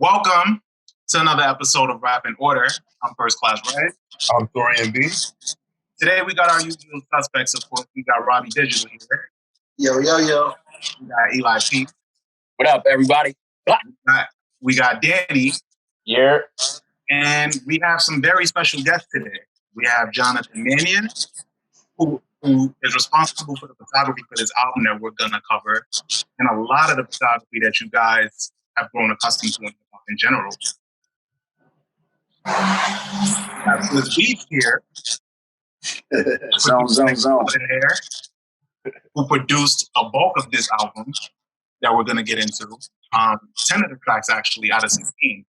Welcome to another episode of Rapandorder. I'm First Class Regg. I'm Taurian B. Today we got our usual suspects, of course. We got Robbie Digital here. Yo. We got Eli P. What up, everybody? We got Danny. Yeah. And we have some very special guests today. We have Jonathan Mannion, who is responsible for the photography for this album that we're going to cover, and a lot of the photography that you guys have grown accustomed to in general. We have Swizz Beatz here. Zone. Who produced a bulk of this album that we're going to get into. 10 of the tracks, actually, out of 16.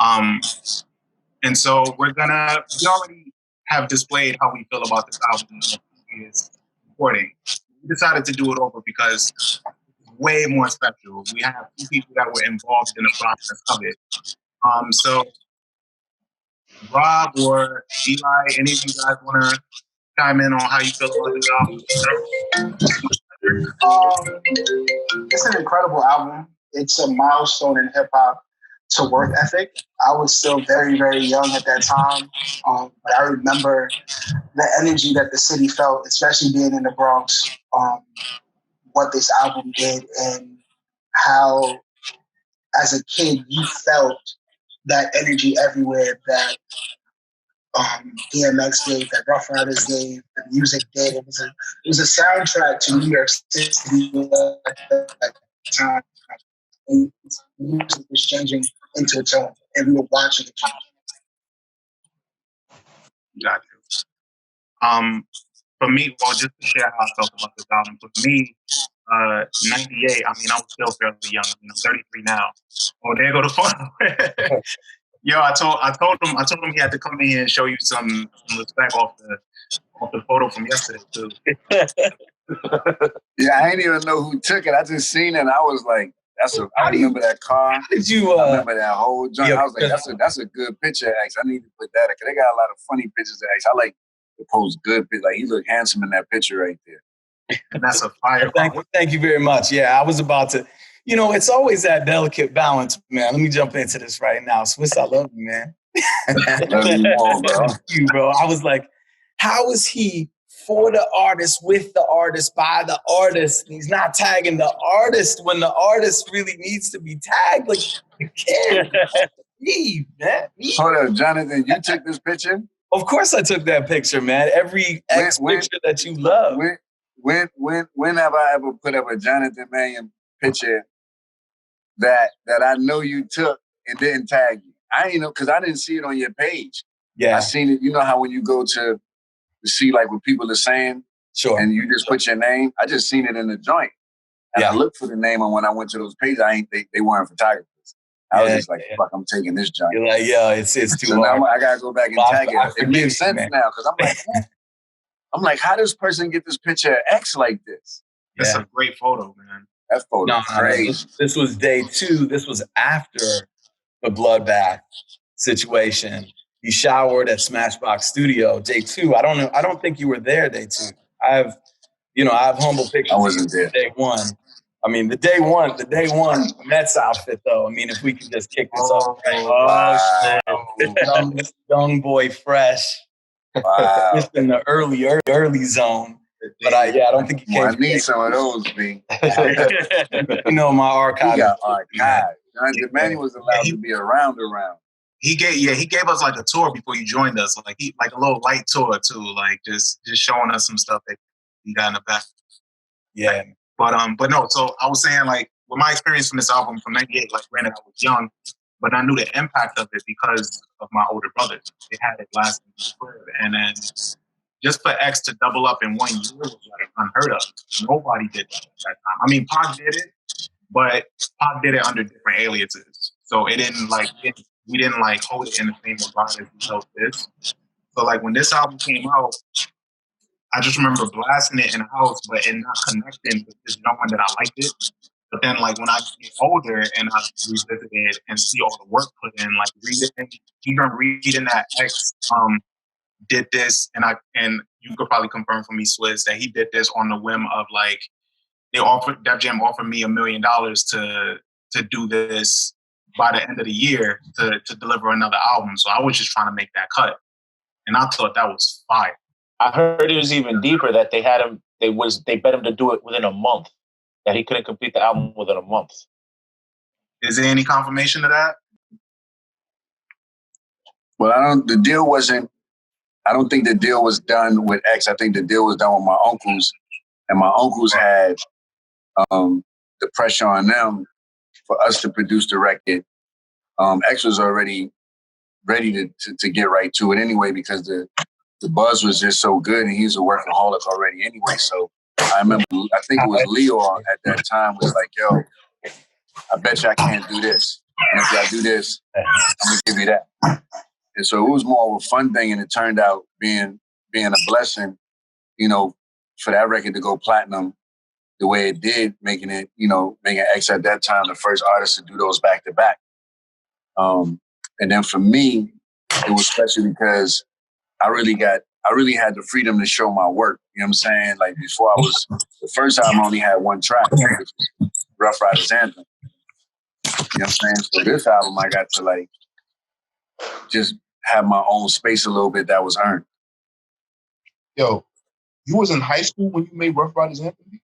And so we already have displayed how we feel about this album is recording. We decided to do it over because it's way more special. We have two people that were involved in the process of it. So Rob or Eli, any of you guys want to chime in on how you feel about this album? It's an incredible album. It's a milestone in hip hop to work ethic. I was still very, very young at that time, but I remember the energy that the city felt, especially being in the Bronx, what this album did and how, as a kid, you felt that energy everywhere that DMX gave, that Ruffryders gave, the music did. It was a soundtrack to New York City at that time. And music was changing into its own, and we were watching it change. Got you. For me, well, just to share how I felt about this album, for me, 98, I was still fairly young. I'm 33 now. Oh, there go the photo. Yo, I told him he had to come in here and show you some respect off the photo from yesterday too. Yeah, I didn't even know who took it. I just seen it and I was like, I remember that car. How did you I remember that whole joint. Yeah, I was like, that's a good picture, X. I need to put that, because they got a lot of funny pictures, X. I like to post good pictures. Like, he looked handsome in that picture right there. And that's a fire. Thank you very much. Yeah, I was about to, it's always that delicate balance, man. Let me jump into this right now. Swizz, I love you, man. Love you more, bro. Thank you, bro. I was like, how is he for the artist, with the artist, by the artist? He's not tagging the artist when the artist really needs to be tagged. Like, you can't. Me, man. Me. Hold up, Jonathan, you took this picture? Of course I took that picture, man. Every picture that you love. When have I ever put up a Jonathan Mannion picture that I know you took and didn't tag you? Because I didn't see it on your page. Yeah. I seen it, how when you go to see like what people are saying, sure, and you just put your name, I just seen it in the joint. And I looked for the name, and when I went to those pages, they weren't photographers. I was just like, fuck, I'm taking this joint. You're like, yeah, it's too so hard. Now I gotta go back and tag it. It makes sense now, because I'm like, how does this person get this picture of X like this? That's a great photo, man. That photo is crazy. This was day 2. This was after the bloodbath situation. He showered at Smashbox Studio. Day 2. I don't think you were there. Day 2. I have humble pictures. I wasn't there. Day 1. The day one Mets outfit though. If we could just kick this off. Right? Wow. young boy fresh. Wow. Just in the early zone. But I don't think he came. I need some of those, B. My archive. He got archive. Mannion was allowed to be around. He gave us like a tour before you joined us, like a little light tour too, like just showing us some stuff that he got in the back. Yeah. But no. So I was saying, like, with my experience from this album from '98, like, granted I was young, but I knew the impact of it because of my older brothers. They had it lasting forever, and then just for X to double up in 1 year was like unheard of. Nobody did that at that time. Pac did it, but Pac did it under different aliases, so it didn't we didn't hold it in the same regard as we held this. So like when this album came out, I just remember blasting it in the house, but it not connecting with just knowing that I liked it. But then like when I get older and I revisit it and see all the work put in, like reading that X did this, and you could probably confirm for me, Swizz, that he did this on the whim of like Def Jam offered me $1 million to do this by the end of the year to deliver another album. So I was just trying to make that cut. And I thought that was fire. I heard it was even deeper that they had him, they bet him to do it within a month, that he couldn't complete the album within a month. Is there any confirmation of that? Well, I don't think the deal was done with X. I think the deal was done with my uncles, and my uncles had the pressure on them for us to produce the record. X was already ready to get right to it anyway, because the buzz was just so good, and he's a workaholic already anyway. So I remember, I think it was Leo at that time was like, yo, I bet you I can't do this. And if y'all do this, I'm gonna give you that. And so it was more of a fun thing, and it turned out being a blessing, you know, for that record to go platinum the way it did, making X at that time the first artist to do those back to back. And then for me, it was special because I really had the freedom to show my work. You know what I'm saying? Like before the first album I only had one track, which was Ruffryders Anthem. You know what I'm saying? So this album I got to like just have my own space a little bit that was earned. Yo, you was in high school when you made Ruffryders Anthem?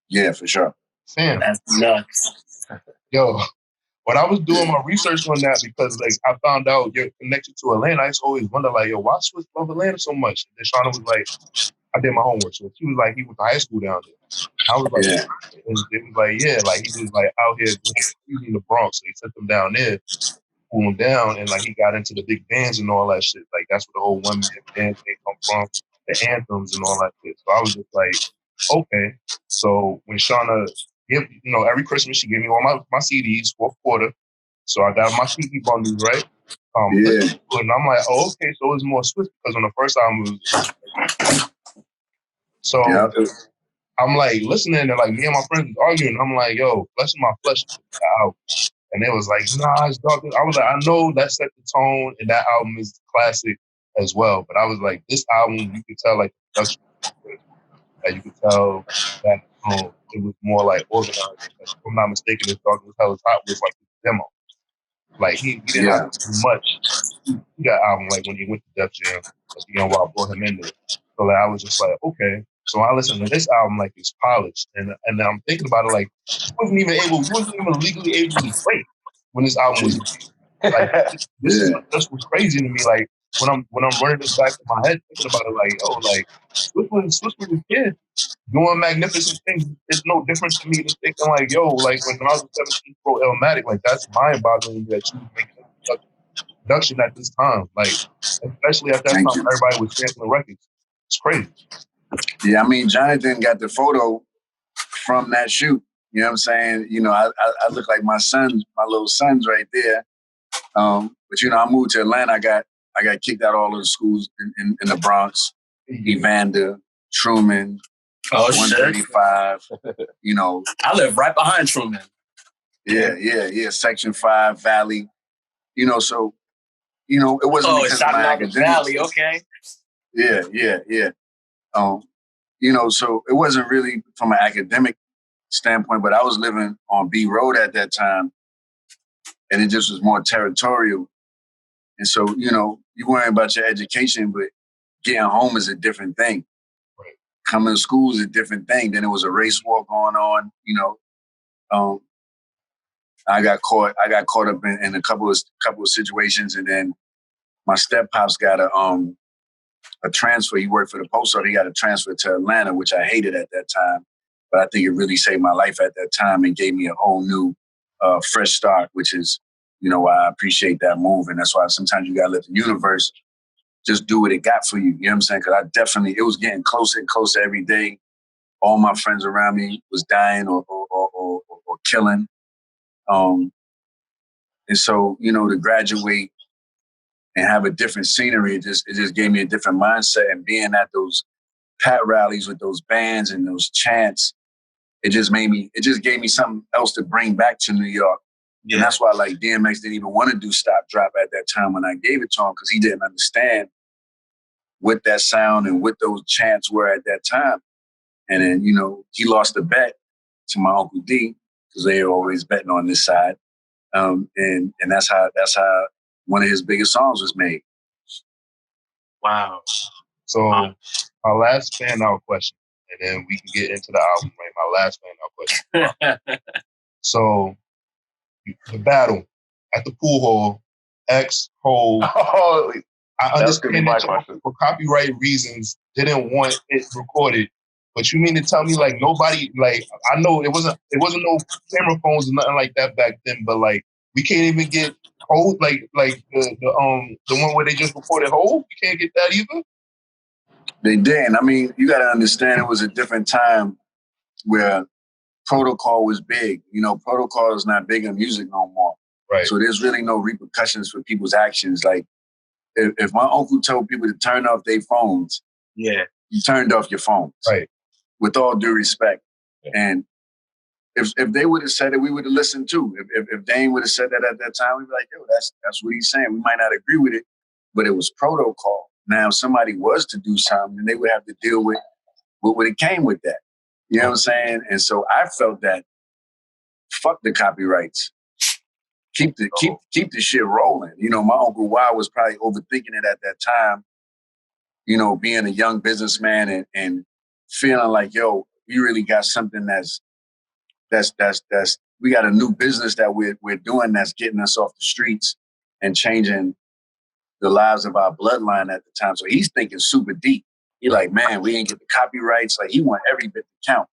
Yeah, for sure. Sam. That's nuts. Yo, when I was doing my research on that, because like I found out you're connected to Atlanta, I used to always wonder like, yo, why Swizz love Atlanta so much? And then Shauna was like, I did my homework. So she was like, he went to high school down there. I was like, yeah. And it was like, yeah, like he was like out here in the Bronx. So he sent them down there, cool him down, and like he got into the big bands and all that shit. Like that's where the whole one-man band thing come from, the anthems and all that shit. So I was just like, okay. So when Shauna every Christmas she gave me all my CDs, fourth quarter. So I got my CD bundles, right? Yeah. And I'm like, oh, okay, so it's more Swizz, because on the first album it was so yeah. I'm like listening, and like me and my friends was arguing. I'm like, yo, Flesh of My Flesh out. And they was like, nah, it's dark. I was like, I know that set the tone, and that album is classic as well. But I was like, this album, you could tell like the production, that you could tell that it was more like organized. If I'm not mistaken, this Dark Was Hell Is Hot was like the demo. Like he didn't have to do much. He got album like when he went to Def Jam, while I brought him into it. So like, I was just like, okay. So I listened to this album like it's polished, and I'm thinking about it like he wasn't even legally able to play when this album was like this is what just was crazy to me. Like when I'm running this back in my head, thinking about it like, oh, like Swizz was a kid doing magnificent things. It's no different to me than thinking like, yo, like when I was 17 pro Illmatic, like that's mind-boggling that you was making production at this time. Like especially at that time, everybody was sampling records. It's crazy. Yeah, I mean, Jonathan got the photo from that shoot. You know what I'm saying? I look like my little sons right there. But I moved to Atlanta. I got kicked out of all of the schools in the Bronx, Evander, Truman, 135. I live right behind Truman. Yeah. Section 5, Valley. So it wasn't because of my academics. Valley, okay. Yeah. So it wasn't really from an academic standpoint, but I was living on B Road at that time, and it just was more territorial. And so, you worry about your education, but getting home is a different thing. Right. Coming to school is a different thing. Then it was a race war going on, I got caught up in a couple of situations, and then my step pops got a transfer. He worked for the post office. He got a transfer to Atlanta, which I hated at that time. But I think it really saved my life at that time and gave me a whole new fresh start, which is, why I appreciate that move. And that's why sometimes you got to let the universe just do what it got for you. You know what I'm saying? Because it was getting closer and closer every day. All my friends around me was dying or killing. And so, to graduate and have a different scenery, it just gave me a different mindset. And being at those pat rallies with those bands and those chants, it just gave me something else to bring back to New York. Yeah. And that's why like DMX didn't even want to do Stop Drop at that time when I gave it to him, because he didn't understand what that sound and what those chants were at that time. And then, he lost the bet to my Uncle D, because they were always betting on this side. And that's how one of his biggest songs was made. Wow. So my last fan out question, and then we can get into the album, right? My last fan out question. So the battle at the pool hall, X, Hov. Oh, I understand that for copyright reasons didn't want it recorded. But you mean to tell me like nobody, like, I know it wasn't no camera phones or nothing like that back then, but like we can't even get Hov, like the one where they just recorded Hov? You can't get that either? They didn't. I mean, you gotta understand it was a different time where protocol was big. You know, protocol is not big in music no more. Right. So there's really no repercussions for people's actions. Like if my uncle told people to turn off their phones, Yeah. you turned off your phones. Right. With all due respect. Yeah. And if they would have said it, we would have listened too. If Dane would have said that at that time, we'd be like, yo, that's what he's saying. We might not agree with it, but it was protocol. Now, if somebody was to do something, then they would have to deal with what it came with that. You know what I'm saying? And so I felt that fuck the copyrights. Keep the shit rolling. You know, my Uncle Y was probably overthinking it at that time, you know, being a young businessman and feeling like, yo, we really got something that's we got a new business that we're doing that's getting us off the streets and changing the lives of our bloodline at the time. So he's thinking super deep. He like, man, we ain't get the copyrights. Like he want every bit to count,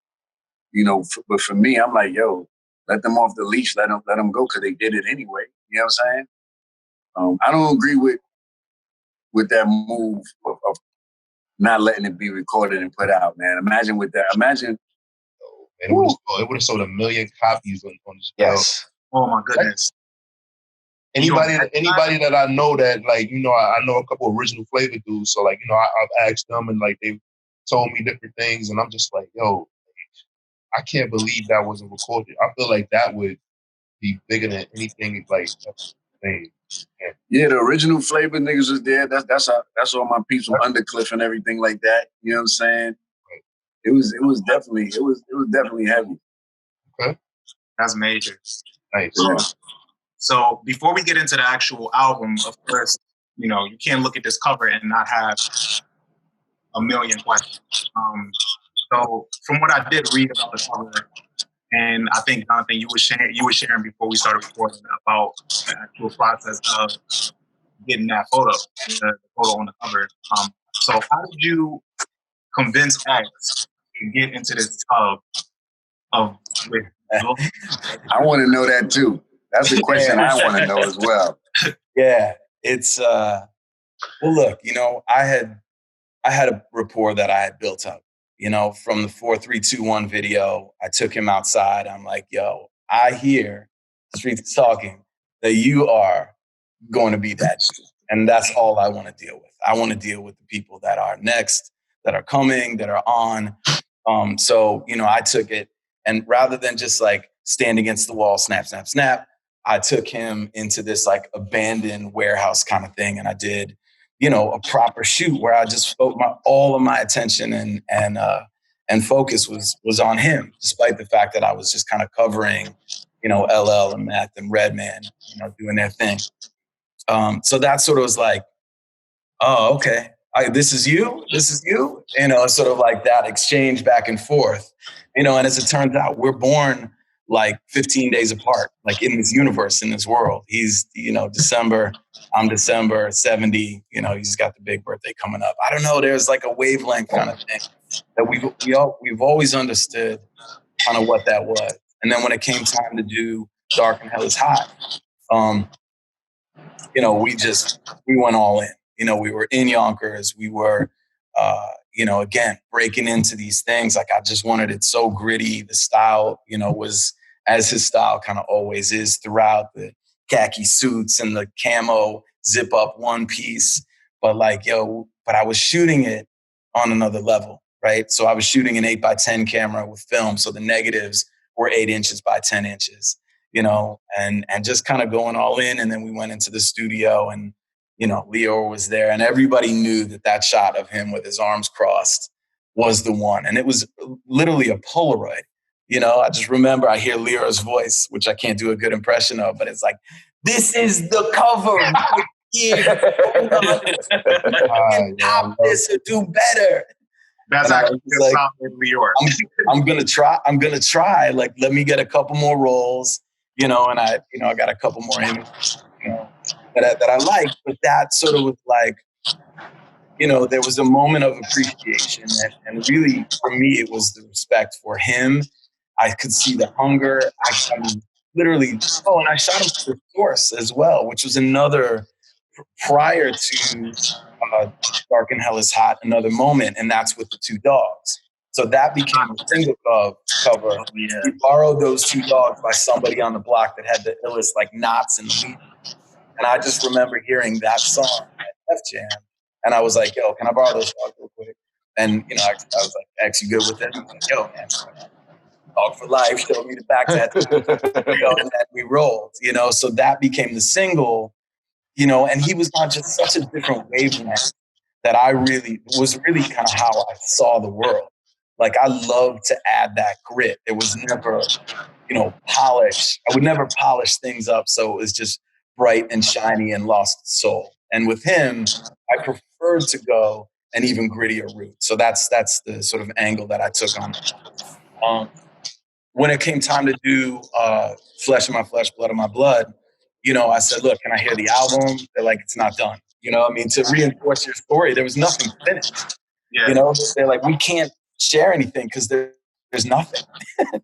you know. But for me, I'm like, yo, let them off the leash. Let them go because they did it anyway. You know what I'm saying? I don't agree with that move of not letting it be recorded and put out, man. Imagine with that. Imagine. And it would have sold 1 million copies on this. Yes. Oh my goodness. Anybody that I know that, like, you know, I know a couple original flavor dudes. So like, you know, I've asked them and like they've told me different things, and I'm just like, yo, I can't believe that wasn't recorded. I feel like that would be bigger than anything like thing. Yeah, the original flavor niggas was there. That's all my peeps from Undercliff and everything like that. You know what I'm saying? Right. It was definitely heavy. Okay. That's major. Nice. Yeah. So before we get into the actual album, of course, you know, you can't look at this cover and not have a million questions. So from what I did read about the cover, and I think, Jonathan, you were sharing before we started recording about the actual process of getting that photo, the photo on the cover. So how did you convince X to get into this tub with I want to know that too. That's a question I want to know as well. Yeah, it's well, look, you know, I had a rapport that I had built up, you know, from the 4 3 2 1 video. I took him outside. I'm like, yo, I hear streets talking that you are going to be that dude. And that's all I want to deal with. I want to deal with the people that are next, that are coming, that are on. So, you know, I took it, and rather than just like stand against the wall, snap, snap, snap, I took him into this like abandoned warehouse kind of thing. And I did, you know, a proper shoot where I just spoke all of my attention and focus was on him, despite the fact that I was just kind of covering, you know, LL and Meth and Redman, you know, doing their thing. So that sort of was like, oh, okay. This is you, you know, sort of like that exchange back and forth, you know, and as it turns out, we're born like 15 days apart, like in this universe, in this world. He's, you know, December, I'm December 70, you know, he's got the big birthday coming up. I don't know. There's like a wavelength kind of thing that we've always understood kind of what that was. And then when it came time to do Dark and Hell is Hot, you know, we went all in. You know, we were in Yonkers. We were, you know, again, breaking into these things. Like, I just wanted it so gritty. The style, you know, was as his style kind of always is throughout, the khaki suits and the camo zip up one piece. But like, but I was shooting it on another level, right? So I was shooting an 8x10 camera with film. So the negatives were 8 inches by 10 inches. You know, and just kind of going all in. And then we went into the studio and, you know, Leo was there, and everybody knew that shot of him with his arms crossed was the one. And it was literally a Polaroid. You know, I just remember I hear Lyra's voice, which I can't do a good impression of, but it's like, this is the cover. Yeah, top this or do better. That's actually a like, song in New York. I'm gonna try. Like, let me get a couple more roles, you know, and I got a couple more images, you know, that I like. But that sort of was like, you know, there was a moment of appreciation, and really for me, it was the respect for him. I could see the hunger. I mean, literally. Oh, and I shot him for the source as well, which was another prior to Dark and Hell is Hot, another moment, and that's with the two dogs. So that became a single cover. Yeah. We borrowed those two dogs by somebody on the block that had the illest like knots in the lead. And I just remember hearing that song at Def Jam, and I was like, "Yo, can I borrow those dogs real quick?" And you know, I was like, "X, you good with it?" He was like, "Yo, man, dog for life." Showed me the back tattoo, you know, and then we rolled. You know, so that became the single. You know, and he was on just such a different wavelength that I really was really kind of how I saw the world. Like, I love to add that grit. It was never, you know, polish. I would never polish things up so it was just bright and shiny and lost soul. And with him, I preferred to go an even grittier route. So that's the sort of angle that I took on. When it came time to do Flesh of My Flesh, Blood of My Blood, you know, I said, look, can I hear the album? They're like, it's not done. You know, I mean, to reinforce your story, there was nothing finished. Yeah. You know, they're like, we can't share anything because there's nothing.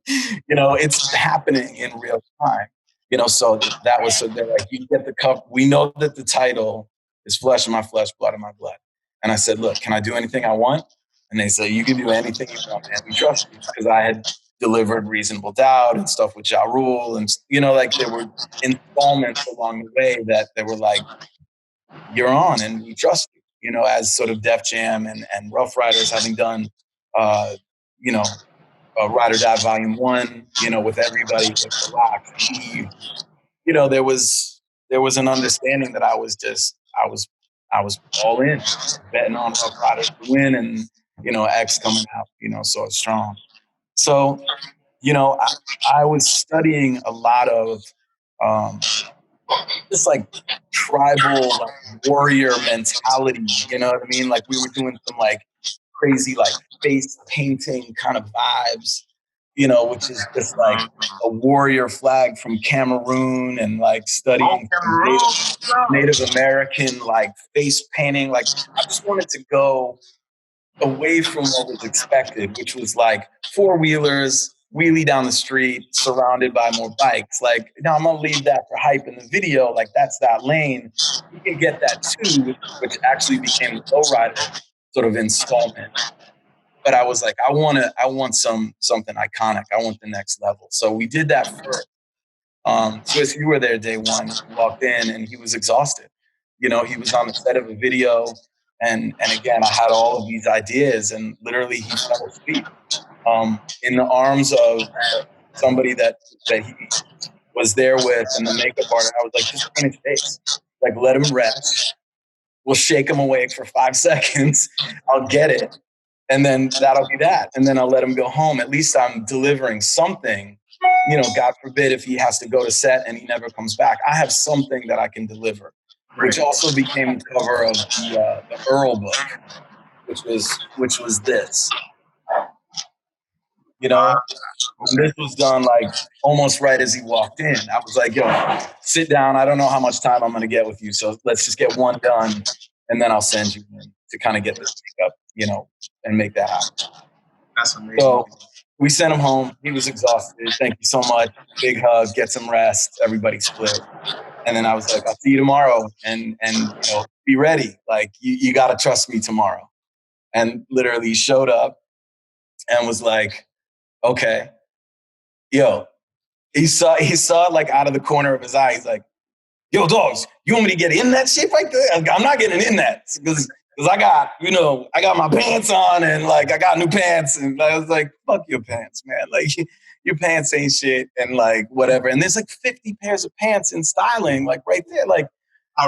You know, it's happening in real time. You know, so that was, so they're like, you get the cup. We know that the title is Flesh of My Flesh, Blood of My Blood. And I said, look, can I do anything I want? And they said, you can do anything you want, man. We trust you. Because I had delivered Reasonable Doubt and stuff with Ja Rule. And, you know, like there were installments along the way that they were like, you're on and we trust you, you know, as sort of Def Jam and Ruffryders having done, you know, Ride or Die Volume 1, you know, with everybody, with the Rock, Eve. You know, there was an understanding that I was all in, betting on Ruffryders to win and, you know, X coming out, you know, so strong. So, you know, I was studying a lot of just like tribal, like warrior mentality, you know what I mean? Like we were doing some like crazy, like face painting kind of vibes, you know, which is just like a warrior flag from Cameroon and like studying Native American, like face painting. Like I just wanted to go away from what was expected, which was like four-wheelers, wheelie down the street, surrounded by more bikes. Like, now I'm gonna leave that for hype in the video. Like, that's that lane. You can get that too, which actually became the Lowrider sort of installment. But I was like, I want something iconic. I want the next level. So we did that first. Swizz, you were there day one. He walked in and he was exhausted. You know, he was on the set of a video. And again, I had all of these ideas, and literally he fell asleep in the arms of somebody that he was there with, and the makeup artist. I was like, just paint his face. Like, let him rest. We'll shake him awake for 5 seconds. I'll get it. And then that'll be that. And then I'll let him go home. At least I'm delivering something. You know, God forbid if he has to go to set and he never comes back. I have something that I can deliver. Which also became the cover of the Earl book, which was this. You know, this was done like almost right as he walked in. I was like, yo, sit down. I don't know how much time I'm going to get with you. So let's just get one done. And then I'll send you in to kind of get this up, you know, and make that happen. That's amazing. So we sent him home. He was exhausted. Thank you so much. Big hug. Get some rest. Everybody split. And then I was like, I'll see you tomorrow, and you know, be ready. Like, you got to trust me tomorrow. And literally he showed up and was like, okay. Yo, he saw it like out of the corner of his eye. He's like, yo, dogs, you want me to get in that shit right there? I'm not getting in that because I got my pants on and like I got new pants. And I was like, fuck your pants, man. Like, your pants ain't shit and like whatever. And there's like 50 pairs of pants in styling, like right there. Like, I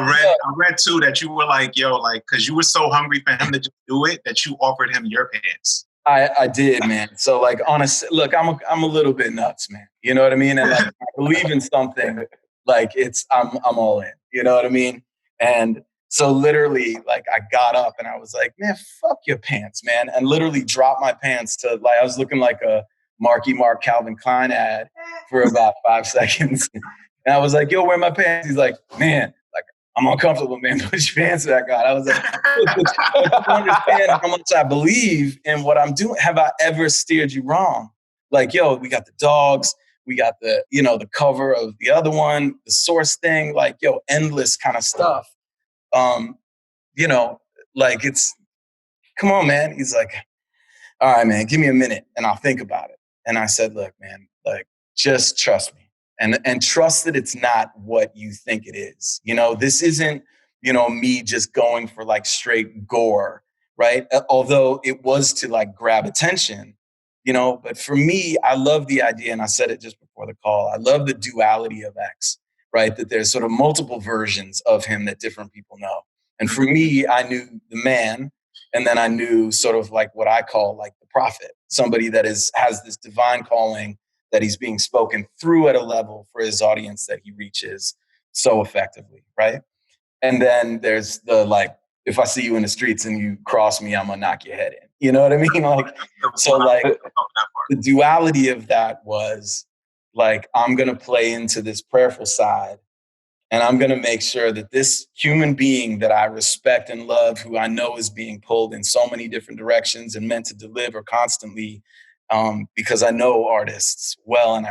read too that you were like, yo, like, cause you were so hungry for him to just do it that you offered him your pants. I did, man. So like, honestly, look, I'm a little bit nuts, man. You know what I mean? And like, I believe in something, like I'm all in. You know what I mean? And so literally, like, I got up and I was like, man, fuck your pants, man, and literally dropped my pants to like I was looking like a Marky Mark Calvin Klein ad for about 5 seconds, and I was like, yo, where are my pants? He's like, man, like, I'm uncomfortable, man. Put your pants back on. I was like, but you don't understand how much I believe in what I'm doing. Have I ever steered you wrong? Like, yo, we got the dogs, we got the, the cover of the other one, the source thing, like, yo, endless kind of stuff. Like it's, come on, man. He's like, all right, man, give me a minute and I'll think about it. And I said, look, man, like, just trust me. And trust that it's not what you think it is. This isn't, me just going for like straight gore, right? Although it was to like grab attention, but for me, I love the idea, and I said it just before the call, I love the duality of X, right? That there's sort of multiple versions of him that different people know. And for me, I knew the man, and then I knew sort of like what I call like the prophet, somebody that has this divine calling that he's being spoken through at a level for his audience that he reaches so effectively, right? And then there's the like, if I see you in the streets and you cross me, I'm gonna knock your head in. You know what I mean? Like, so like the duality of that was like, I'm gonna play into this prayerful side, and I'm gonna make sure that this human being that I respect and love, who I know is being pulled in so many different directions and meant to deliver constantly, because I know artists well, and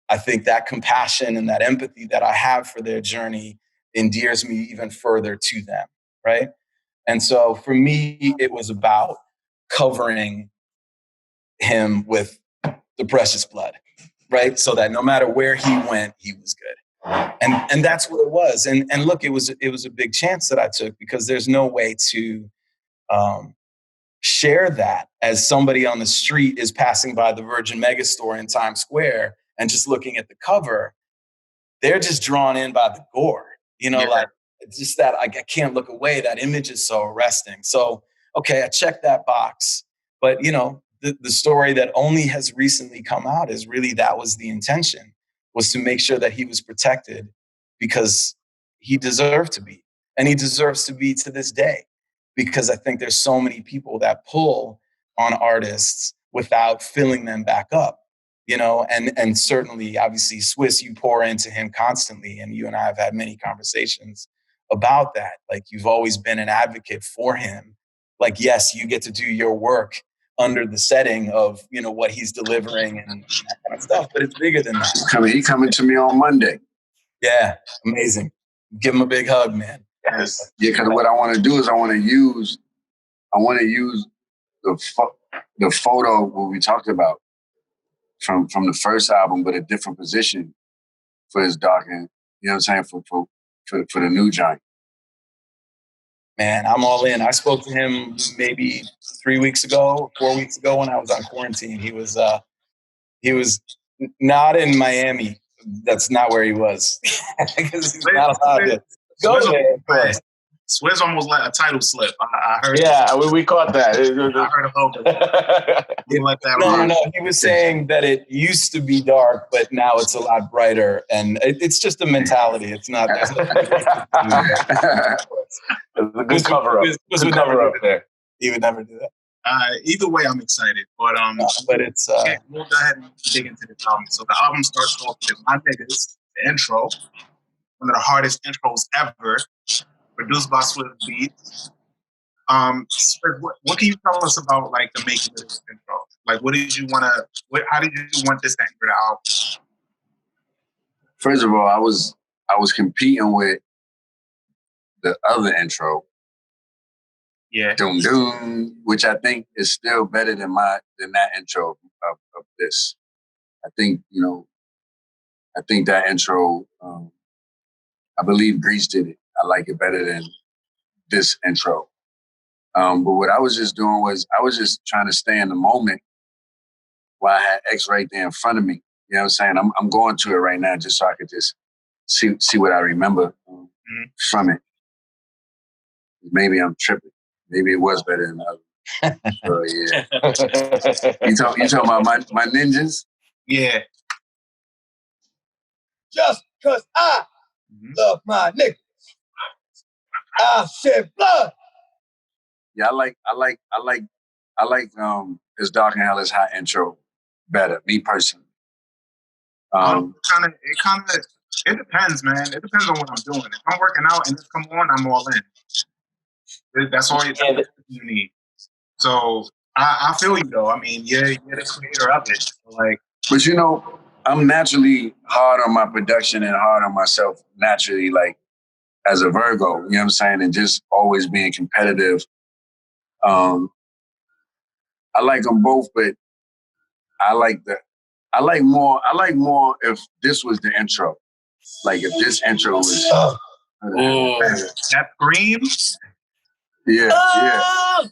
I think that compassion and that empathy that I have for their journey endears me even further to them, right? And so for me, it was about covering him with the precious blood, right? So that no matter where he went, he was good. And that's what it was. And look, it was a big chance that I took, because there's no way to share that as somebody on the street is passing by the Virgin Megastore in Times Square and just looking at the cover. They're just drawn in by the gore, like it's just that I can't look away. That image is so arresting. So, okay, I checked that box, but the story that only has recently come out is really, that was the intention, was to make sure that he was protected, because he deserved to be, and he deserves to be to this day, because I think there's so many people that pull on artists without filling them back up. And certainly, obviously, Swizz, you pour into him constantly, and you and I have had many conversations about that. Like, you've always been an advocate for him. Like, yes, you get to do your work under the setting of, what he's delivering and that kind of stuff, but it's bigger than that. He's coming to me on Monday. Yeah, amazing. Give him a big hug, man. Yes. Yeah, because what I want to do is I want to use the photo what we talked about from the first album, but a different position for his dark end. You know what I'm saying? For the new giant. Man, I'm all in. I spoke to him maybe 4 weeks ago when I was on quarantine. He was not in Miami. That's not where he was. Because he's not allowed to go there. Swizz almost like a title slip. I heard. Yeah, we caught that. I heard a little bit. No. He was saying that it used to be dark, but now it's a lot brighter, and it's just a mentality. It's not. It's a good cover up. Good cover up there. He would never do that. Either way, I'm excited, but it's. We'll go ahead and dig into the album. So the album starts off with My Niggas, the intro, one of the hardest intros ever. Produced by Swizz Beatz. What can you tell us about like the making of this intro? Like, how did you want this to enter the album? First of all, I was competing with the other intro. Yeah. Doom Doom, which I think is still better than that intro of this. I think, that intro, I believe Grease did it. I like it better than this intro. But what I was just doing was I was just trying to stay in the moment while I had X right there in front of me. You know what I'm saying? I'm going to it right now just so I could just see what I remember from it. Maybe I'm tripping. Maybe it was better than the other. Oh yeah. You talking about my ninjas? Yeah. Just because I love my niggas, I shed blood. Yeah, I like It's Dark and Hell is Hot intro better, me personally. It depends, man. It depends on what I'm doing. If I'm working out and this come on, I'm all in. That's all you need. So I feel you though. I mean, you're the creator of it. So like, but you know, I'm naturally hard on my production and hard on myself naturally, like as a Virgo, you know what I'm saying? And just always being competitive. I like them both, but I like more if this was the intro. Like if this intro was that scream. Yeah.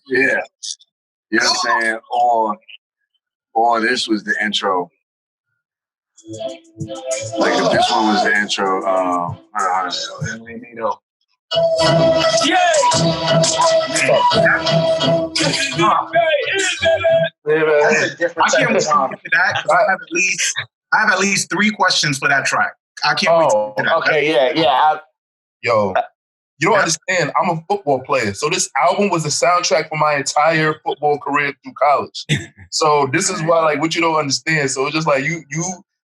You know what I'm saying? Or this was the intro. Like if this one was the intro, That's a different type of song. I have at least 3 questions for that track. I can't wait to that. Okay, yeah. Yo, you don't understand. I'm a football player. So this album was the soundtrack for my entire football career through college. So this is why, like, what you don't understand. So it's just like you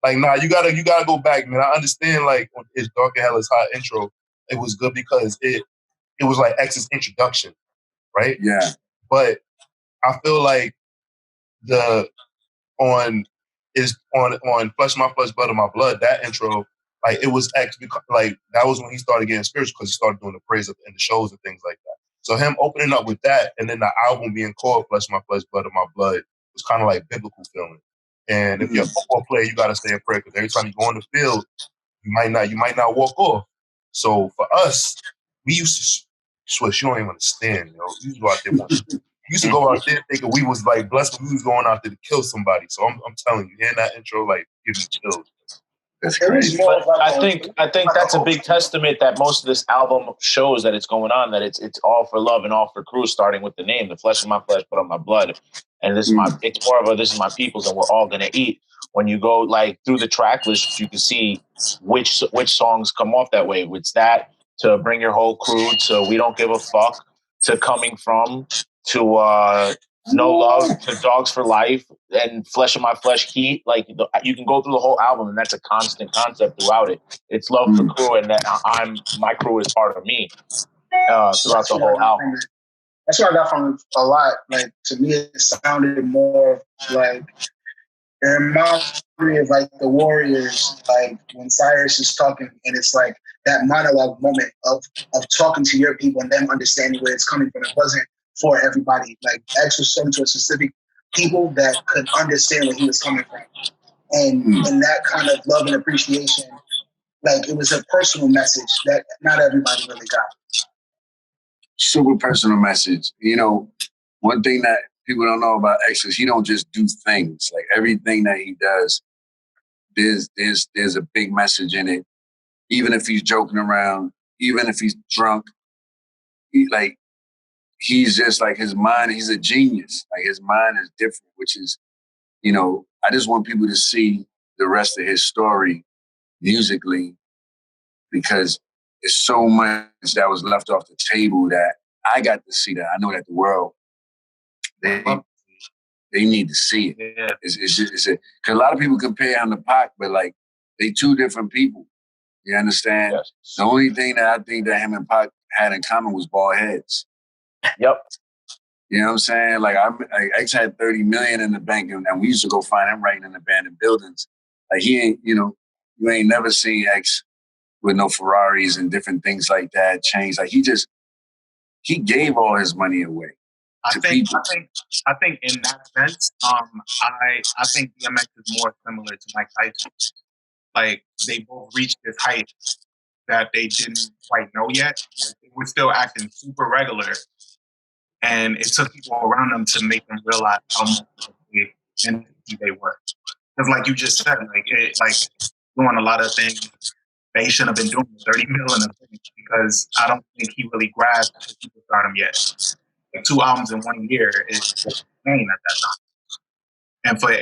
like, nah, you gotta go back, man. I understand, like, on It's Dark and Hell is Hot intro, it was good because it was like X's introduction, right? Yeah. But I feel like on Flesh My Flesh, Blood of My Blood, that intro, like it was X because like that was when he started getting spiritual because he started doing the praise in the shows and things like that. So him opening up with that and then the album being called Flesh My Flesh, Blood of My Blood was kind of like biblical feeling. And if you're a football player, you gotta stay in prayer because every time you go on the field, you might not walk off. So for us, we used to Swizz, you don't even understand, yo. We used to go out there. We used to go out there thinking we was like blessed when we was going out there to kill somebody. So I'm telling you, hearing that intro like give me chills. That's crazy. But I think that's a big testament that most of this album shows that it's going on, that it's all for love and all for crew, starting with the name, the flesh of my flesh, blood of my blood. And this is it's more of a this is my people's and we're all gonna eat. When you go like through the track list, you can see which songs come off that way. It's that to Bring Your Whole Crew, to We Don't Give a Fuck, to Coming From, to No Love, to Dogs for Life, and Flesh of My Flesh, Heat. Like you can go through the whole album, and that's a constant concept throughout it. It's love for crew, and that my crew is part of me throughout the whole album. That's what I got from a lot. Like to me, it sounded more like it reminds me of like the Warriors, like when Cyrus is talking, and it's like that monologue moment of talking to your people and them understanding where it's coming from. It wasn't for everybody. Like X was talking to a specific people that could understand where he was coming from, and that kind of love and appreciation, like it was a personal message that not everybody really got. Super personal message. You know, one thing that people don't know about X is he don't just do things. Like everything that he does, there's a big message in it. Even if he's joking around, even if he's drunk, he's just like his mind, he's a genius. Like his mind is different, which is, you know, I just want people to see the rest of his story musically because there's so much that was left off the table that I got to see that. I know that the world, they need to see it. Yeah. Because a lot of people compare him to Pac, but like they two different people. You understand? Yes. The only thing that I think that him and Pac had in common was bald heads. Yep. You know what I'm saying? Like X had 30 million in the bank, and we used to go find him writing in abandoned buildings. Like he ain't, you know, you ain't never seen X with no Ferraris and different things like that, chains. Like he gave all his money away. I think in that sense, I think DMX is more similar to Mike Tyson. Like they both reached this height that they didn't quite know yet. Like, they were still acting super regular, and it took people around them to make them realize how much of a big entity they were. Because, like you just said, like doing a lot of things they shouldn't have been doing 30 million of things because I don't think he really grasped the superstardom yet. like 2 albums in 1 year is insane at that time.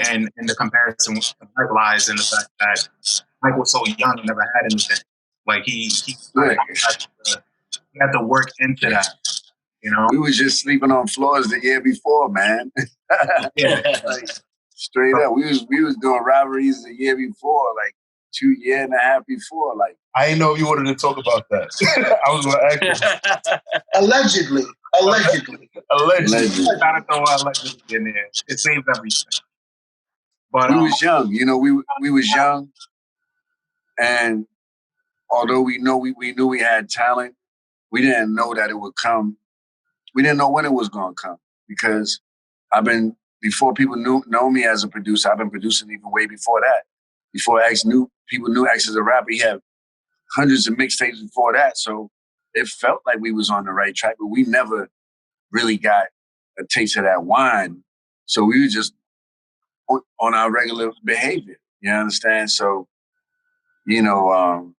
And the comparison with Mike lies in the fact that Mike was so young and never had anything. Like he had to work into that. You know, we was just sleeping on floors the year before, man. Yeah. Like, straight up, we was doing robberies the year before, like 2 years and a half before. Like, I didn't know if you wanted to talk about that. I was going to ask you. Allegedly. I gotta throw allegedly in there. It saves everything. But we was young, you know. We was young, and although we knew we had talent, we didn't know that it would come. We didn't know when it was going to come, because before people know me as a producer, I've been producing even way before that. Before people knew X as a rapper, he had hundreds of mixtapes before that. So it felt like we was on the right track, but we never really got a taste of that wine. So we were just on our regular behavior. You understand? So, you know,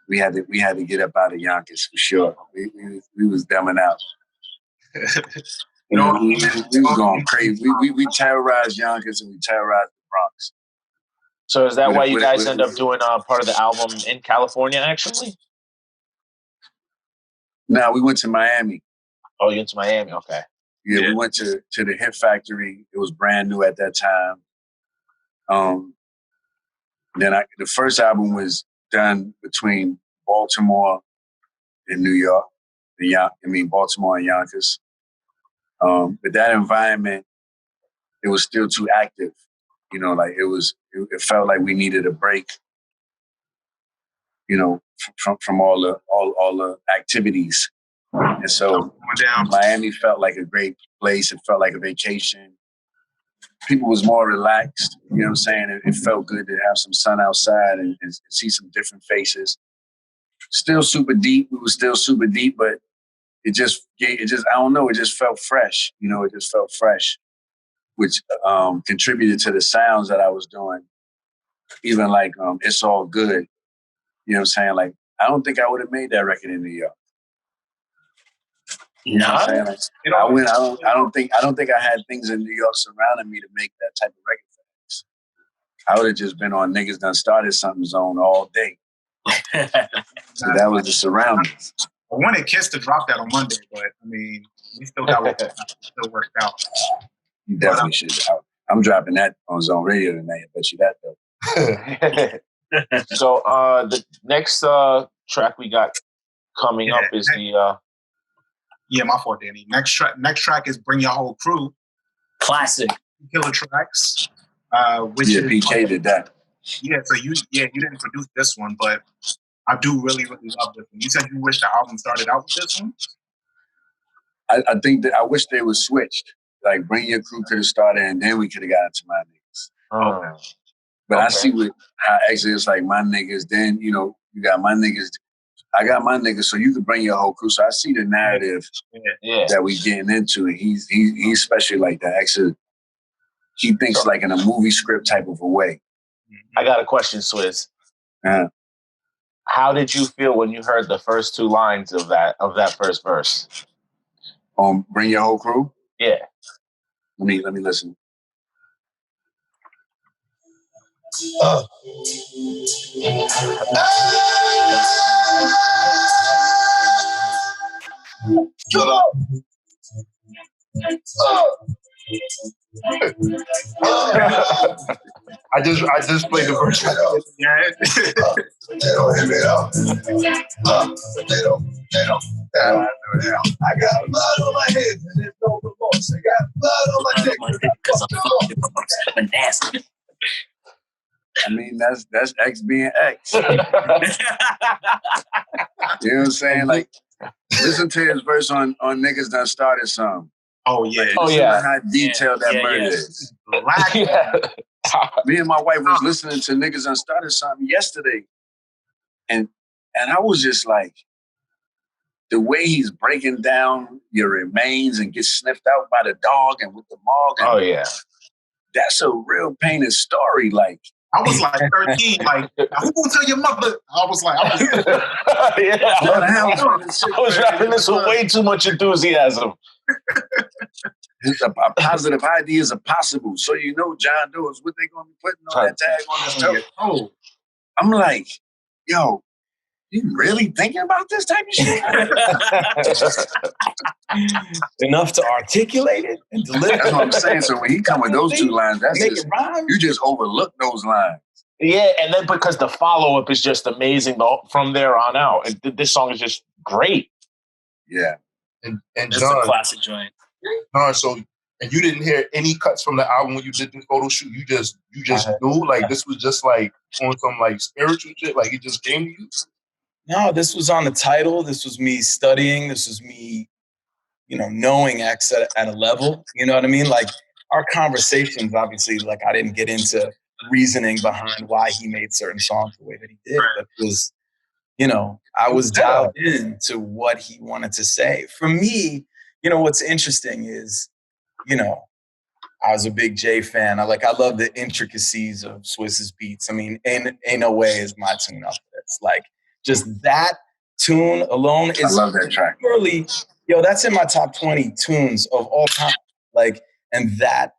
we had to get up out of Yonkers for sure. We was dumbing out. You know, we was going crazy. We terrorized Yonkers and we terrorized the Bronx. So is that why you guys end up doing part of the album in California, actually? No, we went to Miami. Oh, you went to Miami? Okay. Yeah, we went to the Hit Factory. It was brand new at that time. Then the first album was done between Baltimore and New York. Baltimore and Yonkers. But that environment, it was still too active. You know, like it felt like we needed a break. You know, from all the activities. And so Miami felt like a great place. It felt like a vacation. People was more relaxed. You know what I'm saying? It felt good to have some sun outside and see some different faces. Still super deep. We were still super deep, but it just I don't know. It just felt fresh. You know, it just felt fresh, which contributed to the sounds that I was doing. Even like It's All Good. You know what I'm saying? Like, I don't think I would have made that record in New York. You know what I'm saying? Like, I don't think I had things in New York surrounding me to make that type of record for us. I would have just been on Niggas Done Started Something Zone all day. So that was the surroundings. I wanted Kiss to drop that on Monday, but I mean, we still got what still worked out. You definitely should. I'm dropping that on Zone Radio tonight. I bet you that though. So the next track we got coming up is the. Yeah, my fault, Danny. Next track is Bring Your Whole Crew. Classic. Killer Tracks. Which PK did that. Yeah, so you didn't produce this one, but I do really, really love this one. You said you wish the album started out with this one? I think that I wish they were switched. Like, Bring Your Crew could have started and then we could have got into My Niggas. Okay. But I see how actually it's like My Niggas, then, you know, you got My Niggas. I got My Niggas, so you could bring your whole crew. So I see the narrative that we getting into. And he's especially like that. Actually, he thinks like in a movie script type of a way. I got a question, Swizz. How did you feel when you heard the first 2 lines of that first verse? Bring Your Whole Crew? Yeah. Let me listen. I just played the verse. I got blood on my head and there's no remorse. I got blood on my dick because I'm nasty. I mean, that's X being X. You know what I'm saying? Like, listen to his verse on Niggas Done Started Some. Oh, yeah. How detailed that murder is. Me and my wife was listening to Niggas Done Started Something yesterday. And I was just like, the way he's breaking down your remains and gets sniffed out by the dog and with the mog. That's a real painted story. Like, I was like 13, like, who gonna tell your mother? I was like, I was rapping this with way too much enthusiasm. A positive ideas are possible. So you know John Doe is what they gonna be putting on that tag on this toe. Oh, I'm like, yo, you really thinking about this type of shit? Enough to articulate it and deliver. That's what I'm saying. So when he come with those two lines, that's just, you just overlook those lines. Yeah, and then because the follow-up is just amazing from there on out. This song is just great. Yeah. And It's John, a classic joint. So and you didn't hear any cuts from the album when you did the photo shoot. You just knew like this was just like on some like spiritual shit. Like it just came to you. No, this was on the title. This was me studying. This was me, knowing X at a level. You know what I mean? Like our conversations, obviously, like I didn't get into reasoning behind why he made certain songs the way that he did. But it was, I was dialed in to what he wanted to say. For me, what's interesting is, I was a big Jay fan. I love the intricacies of Swizz's beats. I mean, ain't no way is my tune up this. Like just that tune alone is, I love that track. Purely, that's in my top 20 tunes of all time. Like, and that,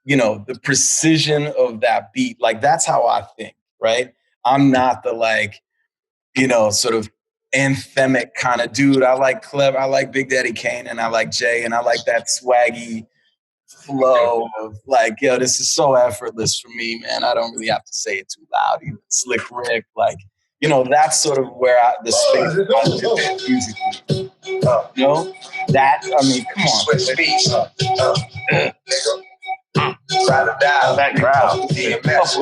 the precision of that beat, like that's how I think, right? I'm not the sort of anthemic kind of dude. I like Clever, I like Big Daddy Kane, and I like Jay, and I like that swaggy flow of like, this is so effortless for me, man. I don't really have to say it too loud. Even Slick Rick, like, that's sort of where the space musically. That, I mean, come on. Swizz Beatz. Ride or die. That crowd. DMS.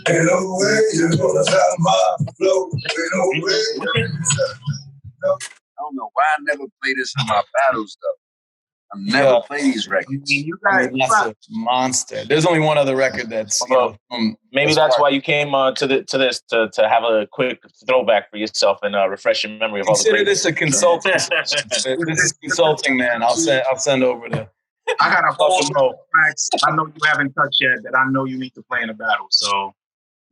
Ain't no way you're gonna have my flow. Ain't no way. I don't know why I never play this in my battles though. I never play these records. That's a monster. There's only one other record that's maybe that's why you came to this to have a quick throwback for yourself and refresh your memory of all the. Consider this a consulting. This is consulting, man. I'll send over to. I got a whole tracks I know you haven't touched yet that I know you need to play in a battle. So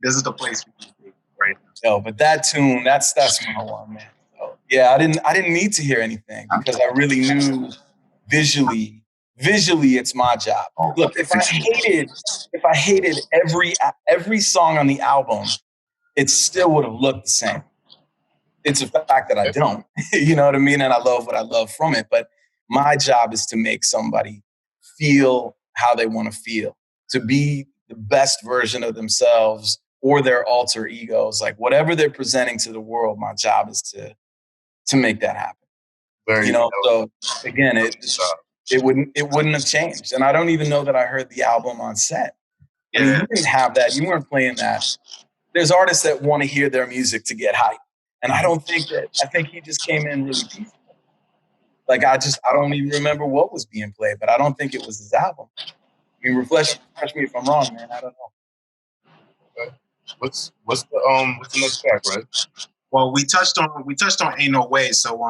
this is the place for you to be right now. Yo, but that tune, that's my one, man. So, yeah, I didn't need to hear anything because I really knew visually it's my job. Look, if I hated every song on the album, it still would have looked the same. It's a fact that I don't. You know what I mean? And I love what I love from it. But my job is to make somebody feel how they want to feel, to be the best version of themselves or their alter egos, like whatever they're presenting to the world. My job is to make that happen. So again, it wouldn't have changed. And I don't even know that I heard the album on set. I mean, you didn't have that. You weren't playing that. There's artists that want to hear their music to get hype. And I think he just came in really peaceful. Like, I don't even remember what was being played, but I don't think it was his album. I mean, refresh me if I'm wrong, man. I don't know. Okay. What's the next track, right? Well, we touched on Ain't No Way, so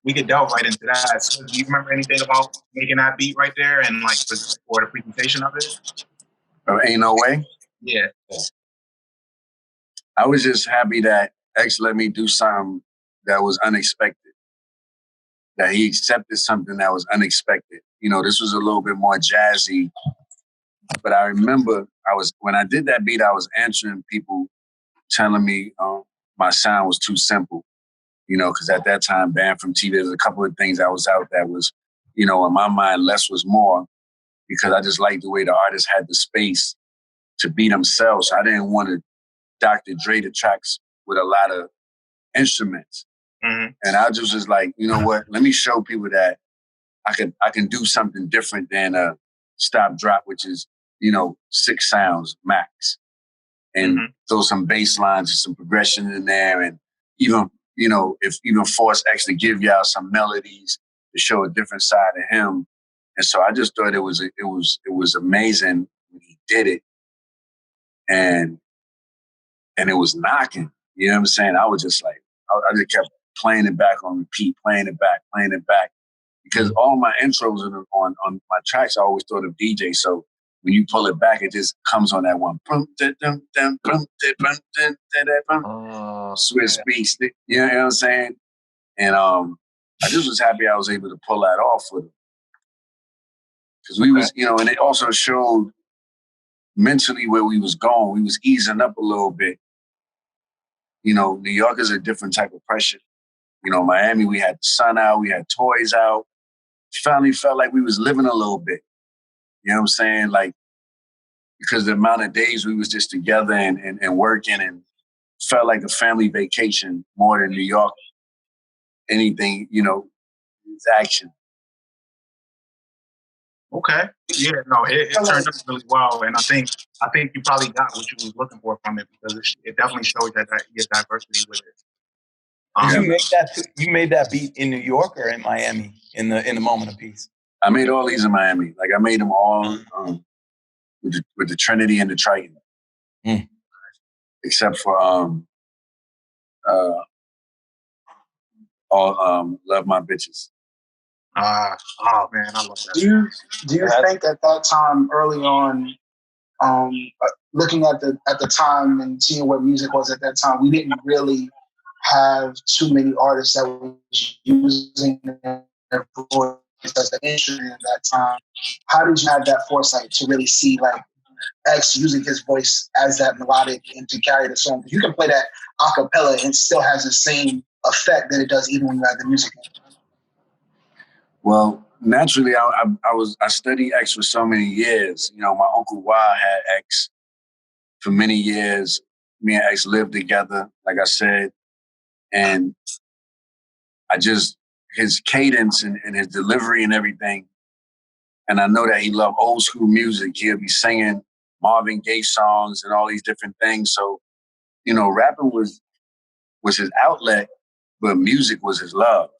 we could delve right into that. So, do you remember anything about making that beat right there and like for the presentation of it? Ain't No Way? Yeah. I was just happy that X let me do something that was unexpected. That he accepted something that was unexpected. This was a little bit more jazzy. But I remember when I did that beat, I was answering people telling me my sound was too simple. Because at that time, banned from TV, there's a couple of things that was out that was, in my mind, less was more. Because I just liked the way the artists had the space to be themselves. I didn't want to Dr. Dre the tracks with a lot of instruments. Mm-hmm. And I just was like, you know what? Let me show people that I can do something different than a stop drop, which is 6 sounds max, and throw some bass lines and some progression in there, and even if force X to give y'all some melodies to show a different side of him. And so I just thought it was amazing when he did it, and it was knocking. You know what I'm saying? I was just like, I just kept playing it back on repeat, playing it back, because all my intros on my tracks, I always thought of DJ. So when you pull it back, it just comes on that one. Swizz Beatz. You know what I'm saying? And I just was happy I was able to pull that off with him. Because we was, you know, and it also showed mentally where we was going. We was easing up a little bit. You know, New York is a different type of pressure. You know, Miami, we had the sun out, we had toys out. Finally felt like we was living a little bit. You know what I'm saying? Like, because the amount of days we was just together and working, and felt like a family vacation more than New York. Anything, you know, it's action. Okay. Yeah, no, it turned out really well, and I think you probably got what you was looking for from it, because it definitely shows that your diversity with it. Did you make that? You made that beat in New York or in Miami in the moment of peace? I made all these in Miami. Like I made them all with the Trinity and the Triton, except for Love My Bitches. Oh man, I love that. Do you think at that time, early on, looking at the time and seeing what music was at that time, we didn't really have too many artists that were using their voice as an instrument at that time. How did you have that foresight to really see like X using his voice as that melodic and to carry the song? You can play that a cappella and still has the same effect that it does even when you have the music in. Well, naturally, I studied X for so many years. You know, my Uncle Y had X for many years. Me and X lived together, like I said, and his cadence and his delivery and everything. And I know that he loved old school music. He'll be singing Marvin Gaye songs and all these different things. So, you know, rapping was his outlet, but music was his love.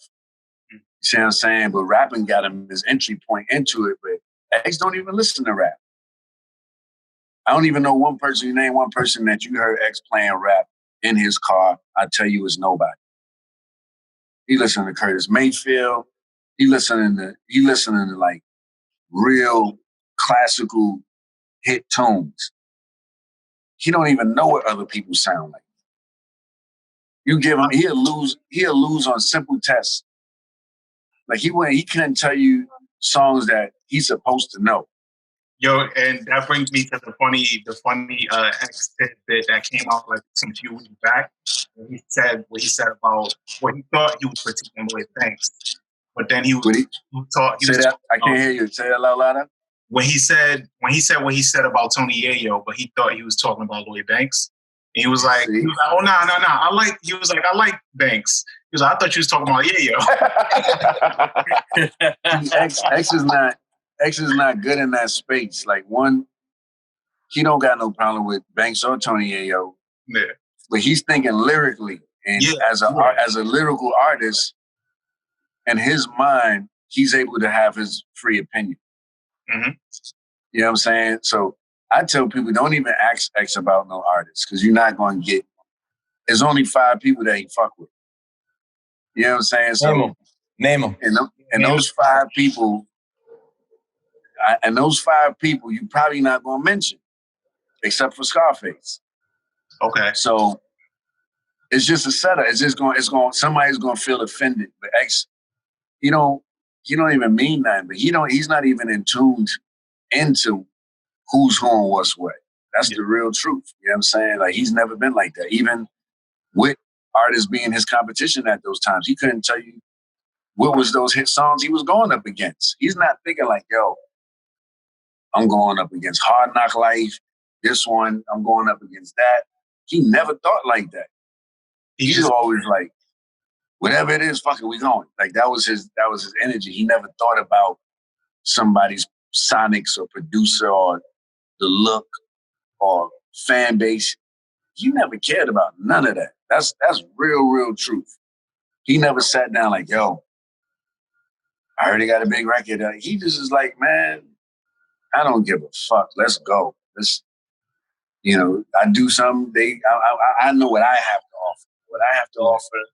You see what I'm saying? But rapping got him his entry point into it. But X don't even listen to rap. I don't even know one person. You name one person that you heard X playing rap in his car. I tell you, it's nobody. He listening to Curtis Mayfield. He listening to like real classical hit tunes. He don't even know what other people sound like. You give him, he'll lose on simple tests. Like he couldn't tell you songs that he's supposed to know. Yo, and that brings me to the funny X tidbit that came out like some few weeks back. He said what he said about what he thought he was critiquing Lloyd Banks, but then he say that. I can't hear you. Say that a lot louder. When he said what he said about Tony Yayo, but he thought he was talking about Lloyd Banks. And he was like, oh no. I like Banks. He was like, I thought you was talking about Yayo. X is not good in that space. Like one, he don't got no problem with Banks or Tony Yayo. Yeah. But he's thinking lyrically, and as a lyrical artist, in his mind, he's able to have his free opinion. Mm-hmm. You know what I'm saying? So I tell people, don't even ask X about no artists, because you're not going to get. There's only 5 people that he fuck with. You know what I'm saying? So name them. And those 5 people. And those 5 people, you're probably not going to mention, except for Scarface. Okay. So it's just a setup. Somebody's going to feel offended. But X, he don't even mean nothing. But he's not even in tune into who's who and what's what. That's the real truth. You know what I'm saying? Like, he's never been like that. Even with artists being his competition at those times, he couldn't tell you what was those hit songs he was going up against. He's not thinking like, yo, I'm going up against Hard Knock Life. This one, I'm going up against that. He never thought like that. He's always like, whatever it is, fuck it, we going. Like that was his energy. He never thought about somebody's sonics or producer or the look or fan base. He never cared about none of that. That's real truth. He never sat down like, yo, I heard he got a big record. He just is like, man, I don't give a fuck. Let's go. I do something. I know what I have to offer. What I have to offer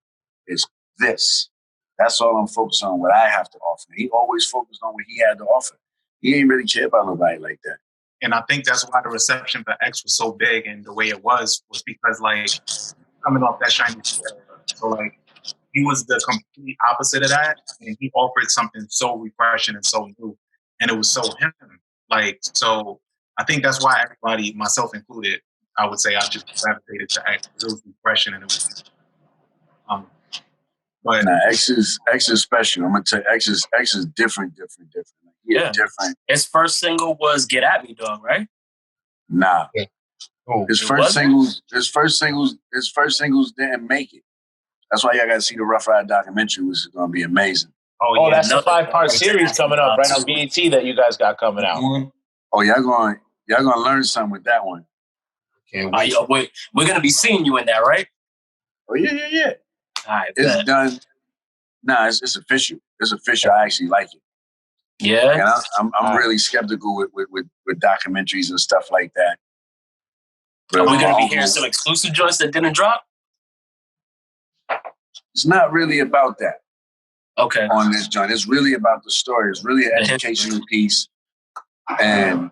is this. That's all I'm focused on, what I have to offer. He always focused on what he had to offer. He ain't really care about nobody like that. And I think that's why the reception for X was so big and the way it was because like coming off that shiny era. So like he was the complete opposite of that, and he offered something so refreshing and so new, and it was so him. Like so, I think that's why everybody, myself included, I would say I just gravitated to X because it was refreshing and it was. But nah, X is special. I'm gonna tell you, X is different. Yeah, different. His first single was "Get at Me, Dog," right? Nah, Oh, his first singles didn't make it. That's why y'all got to see the Rough Rider documentary, which is gonna be amazing. Oh, that's the 5-part series coming up right on BET that you guys got coming out. Oh, y'all gonna learn something with that one. Can't wait. We're gonna be seeing you in that, right? Oh yeah. All right, it's done. Nah, it's official. It's official. I actually like it. Yeah. Like, I'm really skeptical with documentaries and stuff like that. But are we gonna be hearing some exclusive joints that didn't drop? It's not really about that. Okay. On this joint, it's really about the story. It's really an educational piece, and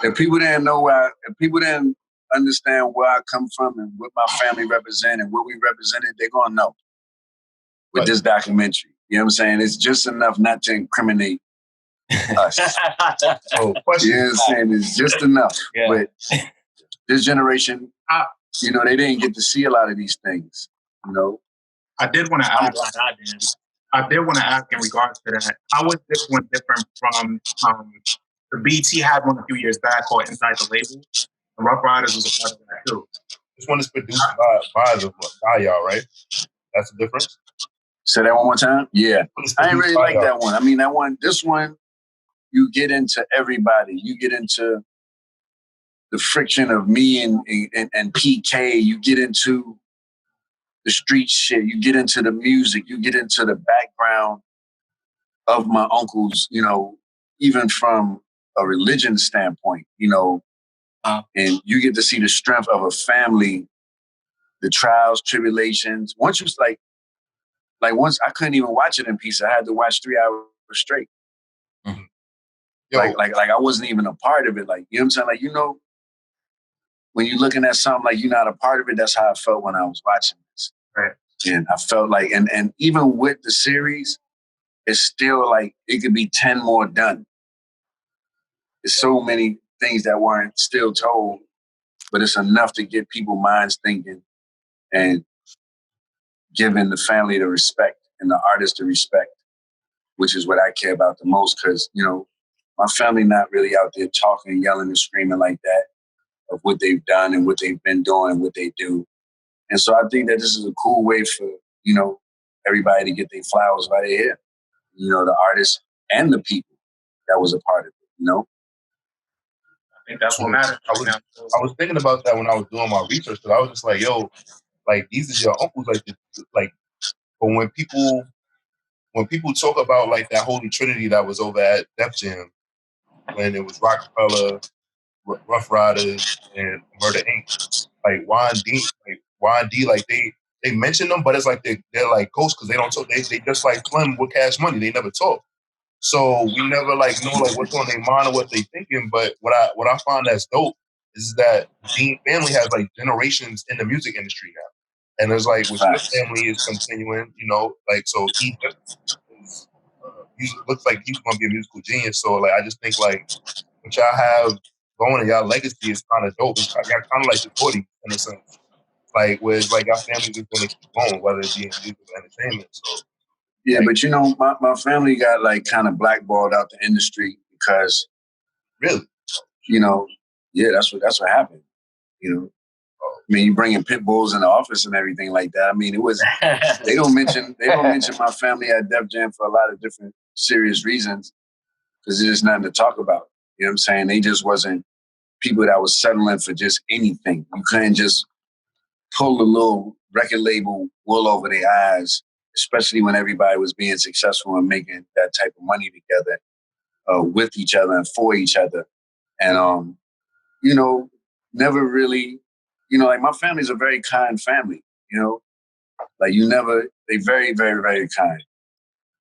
if people didn't understand where I come from and what my family represent and what we represented, they're gonna know with this documentary. You know what I'm saying? It's just enough not to incriminate us. You know what I'm saying? It's just enough. Yeah. But this generation, they didn't get to see a lot of these things. I did want to ask in regards to that. How was this one different from the BT had one a few years back called Inside the Label? And Rough Riders was a part of that too. This one is produced by y'all, right? That's the difference. Say that one more time. Yeah, I ain't really like that one. I mean, this one, you get into everybody. You get into the friction of me and PK. You get into the street shit. You get into the music. You get into the background of my uncles. Even from a religion standpoint. And you get to see the strength of a family, the trials, tribulations. Once you once I couldn't even watch it in peace. I had to watch 3 hours straight. Mm-hmm. Like I wasn't even a part of it. Like, you know what I'm saying? When you're looking at something like you're not a part of it, that's how I felt when I was watching this. Right. And I felt like, and even with the series, it's still like it could be 10 more done. There's so many things that weren't still told, but it's enough to get people's minds thinking and giving the family the respect and the artist the respect, which is what I care about the most. Because, my family not really out there talking, yelling and screaming like that of what they've done and what they've been doing and what they do. And so I think that this is a cool way for, everybody to get their flowers right here. The artists and the people that was a part of it, I think that's what matters. I was thinking about that when I was doing my research, because I was just like, yo, like, these are your uncles, but when people talk about like that holy trinity that was over at Def Jam, when it was Rockefeller, Rough Riders, and Murder Inc. Like Juan D, like they mention them, but it's like they're like ghosts because they don't talk. They just like Slim with Cash Money. They never talk. So we never like know like what's on their mind or what they thinking. But what I find that's dope is that Dean family has like generations in the music industry now. And it's like, with your family is continuing, like, so he just looks like he's going to be a musical genius. So, like, I just think, like, what y'all have going and y'all legacy is kind of dope. It's kind of like the 40s in a sense. Like, where it's like, our family is going to keep going, whether it be in music or entertainment. So, yeah, like, but, my family got, like, kind of blackballed out the industry because, really? Yeah, that's what happened, I mean, you bring in pit bulls in the office and everything like that. I mean, it was, they don't mention my family at Def Jam for a lot of different serious reasons because there's just nothing to talk about. You know what I'm saying? They just wasn't people that was settling for just anything. You couldn't just pull a little record label wool over their eyes, especially when everybody was being successful and making that type of money together with each other and for each other. And, never really, like my family's a very kind family, like they're very, very, very kind,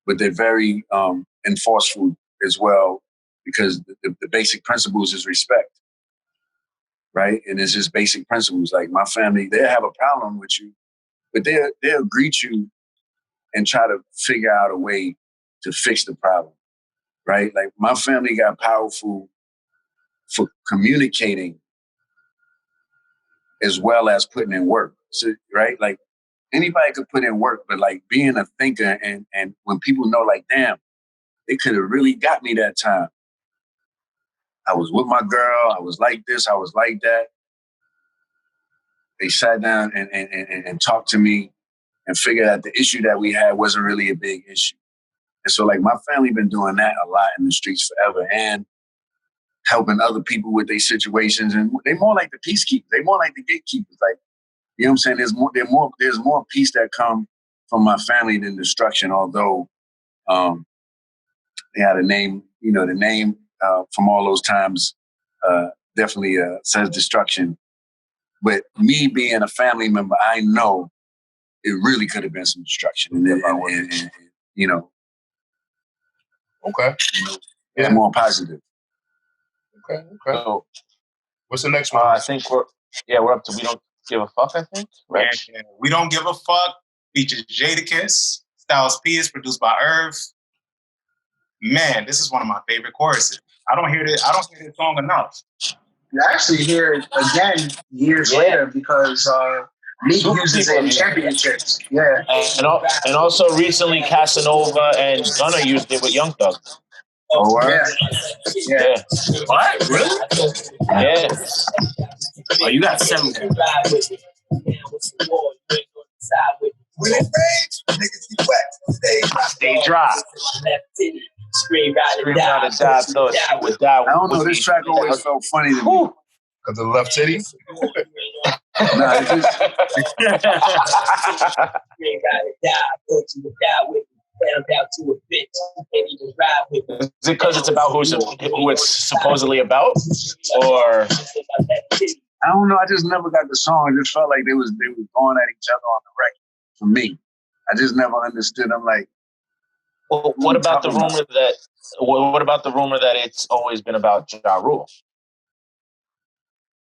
but they're very enforceful as well because the basic principles is respect, right? And it's just basic principles. Like my family, they have a problem with you, but they'll greet you and try to figure out a way to fix the problem, right? Like my family got powerful for communicating as well as putting in work, so, right? Like anybody could put in work, but like being a thinker and when people know like, damn, they could have really got me that time. I was with my girl, I was like this, I was like that. They sat down and talked to me and figured out the issue that we had wasn't really a big issue. And so like my family been doing that a lot in the streets forever and helping other people with their situations. And they more like the peacekeepers. They more like the gatekeepers. Like, you know what I'm saying? There's more peace that come from my family than destruction, although they had a name, you know, the name from all those times definitely says destruction. But me being a family member, I know it really could have been some destruction. And you know. Okay. You know, it's more positive. Okay. So, what's the next one? I think we're up to We Don't Give a Fuck, I think. Right? Yeah. We Don't Give a Fuck features Jadakiss. Styles P is produced by Irv. Man, this is one of my favorite choruses. I don't hear this song enough. You actually hear it again years later because Meek uses it in championships. Yeah. And also recently Casanova and Gunna used it with Young Thug. Oh, Yeah. What? Really? Yeah. Oh, you got 7. When it rains, niggas be wet. Stay dry. Scream out and die, throw a shit with die. I don't know, this track always felt funny to me. Because of the left titty? Nah, it's just... Is it because it's about who it's supposedly about? Or... I don't know, I just never got the song. It just felt like they was going at each other on the record. For me, I just never understood. I'm like, well, what about the rumor that? What about the rumor that it's always been about Ja Rule?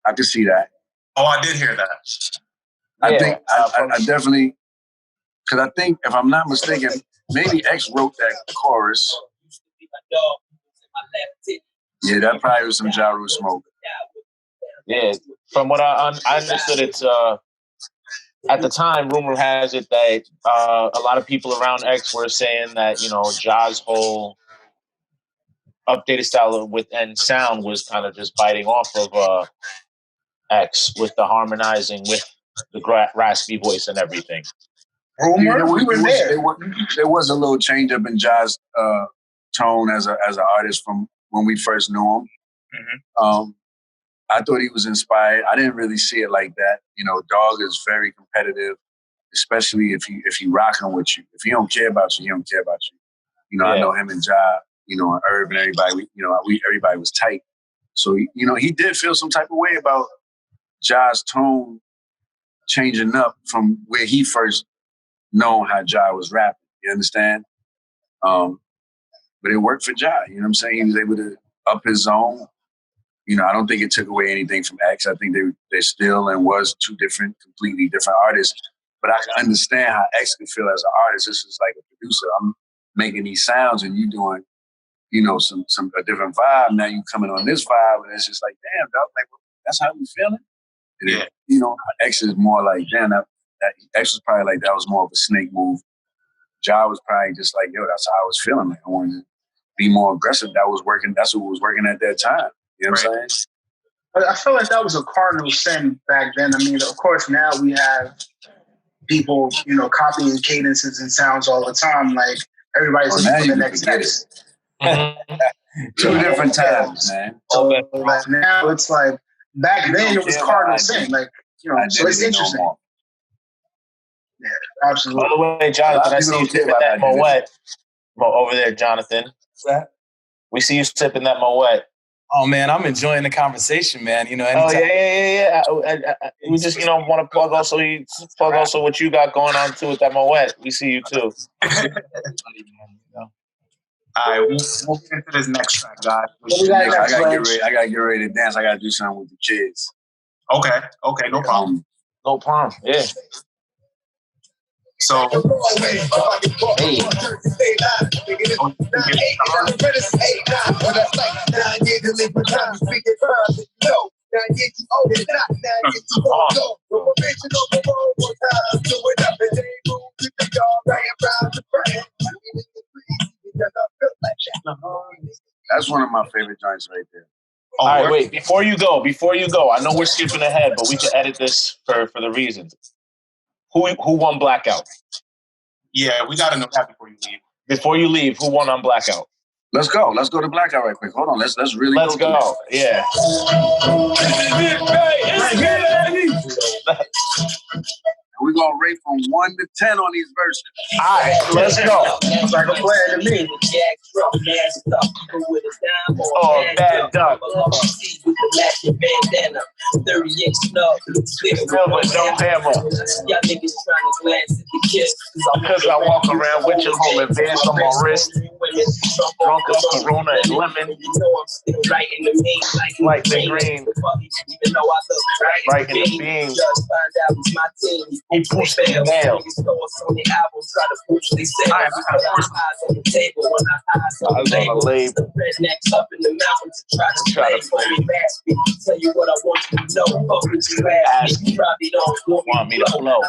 I could see that. Oh, I did hear that. I think I definitely, because I think if I'm not mistaken, maybe X wrote that chorus. Yeah, that probably was some Ja Rule smoke. Yeah, from what I understood, it's at the time, rumor has it that a lot of people around X were saying that, you know, Ja's whole updated style and sound was kind of just biting off of X with the harmonizing with the raspy voice and everything. Rumor? Yeah, We were there. There was a little change up in Ja's tone as an artist from when we first knew him. Mm-hmm. I thought he was inspired. I didn't really see it like that. You know, Dog is very competitive, especially if he rocking with you. If he don't care about you, he don't care about you. You know, yeah. I know him and Ja, you know, and Irv and everybody. Everybody was tight. So you know, he did feel some type of way about Ja's tone changing up from where he first known how Ja was rapping. You understand? But it worked for Ja. You know what I'm saying? He was able to up his zone. You know, I don't think it took away anything from X. I think they still and was two completely different artists. But I can understand how X could feel as an artist. This is like a producer. I'm making these sounds and you doing, you know, a different vibe. Now you coming on this vibe and it's just like, damn, dog, like that's how we feeling. Yeah. You know, X is more like, damn, that X was probably like that was more of a snake move. Ja was probably just like, yo, that's how I was feeling. Like I wanted to be more aggressive. That was working. That's what was working at that time. You know what I'm saying? But I feel like that was a cardinal sin back then. I mean, of course, now we have people, you know, copying cadences and sounds all the time. Like everybody's looking for the next text. Two different times, man. So like, now it's like back then it was cardinal sin. Like, you know, so it's interesting. Yeah, absolutely. By the way, Jonathan, I see you sipping that Moet over there, Jonathan. What's that? We see you sipping that Moet. Oh man, I'm enjoying the conversation, man. You know, anytime. Yeah. We just, you know, want to plug also what you got going on too with that Moet. We see you too. All right, we'll get into this next track, guys. I gotta get ready to dance. I gotta do something with the kids. Okay, no problem. No problem. Yeah. So, that's one of my favorite joints right there. All right, wait. Before you go, I know we're skipping ahead, but we can edit this for the reasons. Who won Blackout? Yeah, we got to know that before you leave. Before you leave, who won on Blackout? Let's go. Let's go to Blackout right quick. Hold on. Let's really go. Yeah. We're going to rate from 1 to 10 on these verses. All right, let's go. It's like a plan to me. Oh, bad duck. Silver, don't hammer. Because I walk around with you holding bands on my wrist. Drunk of Corona and lemon. Like the green. Right in the beam. He pushed the nail. I was on a label. Try to play. Tell you what I want you to know. Ask me. Want me to flow.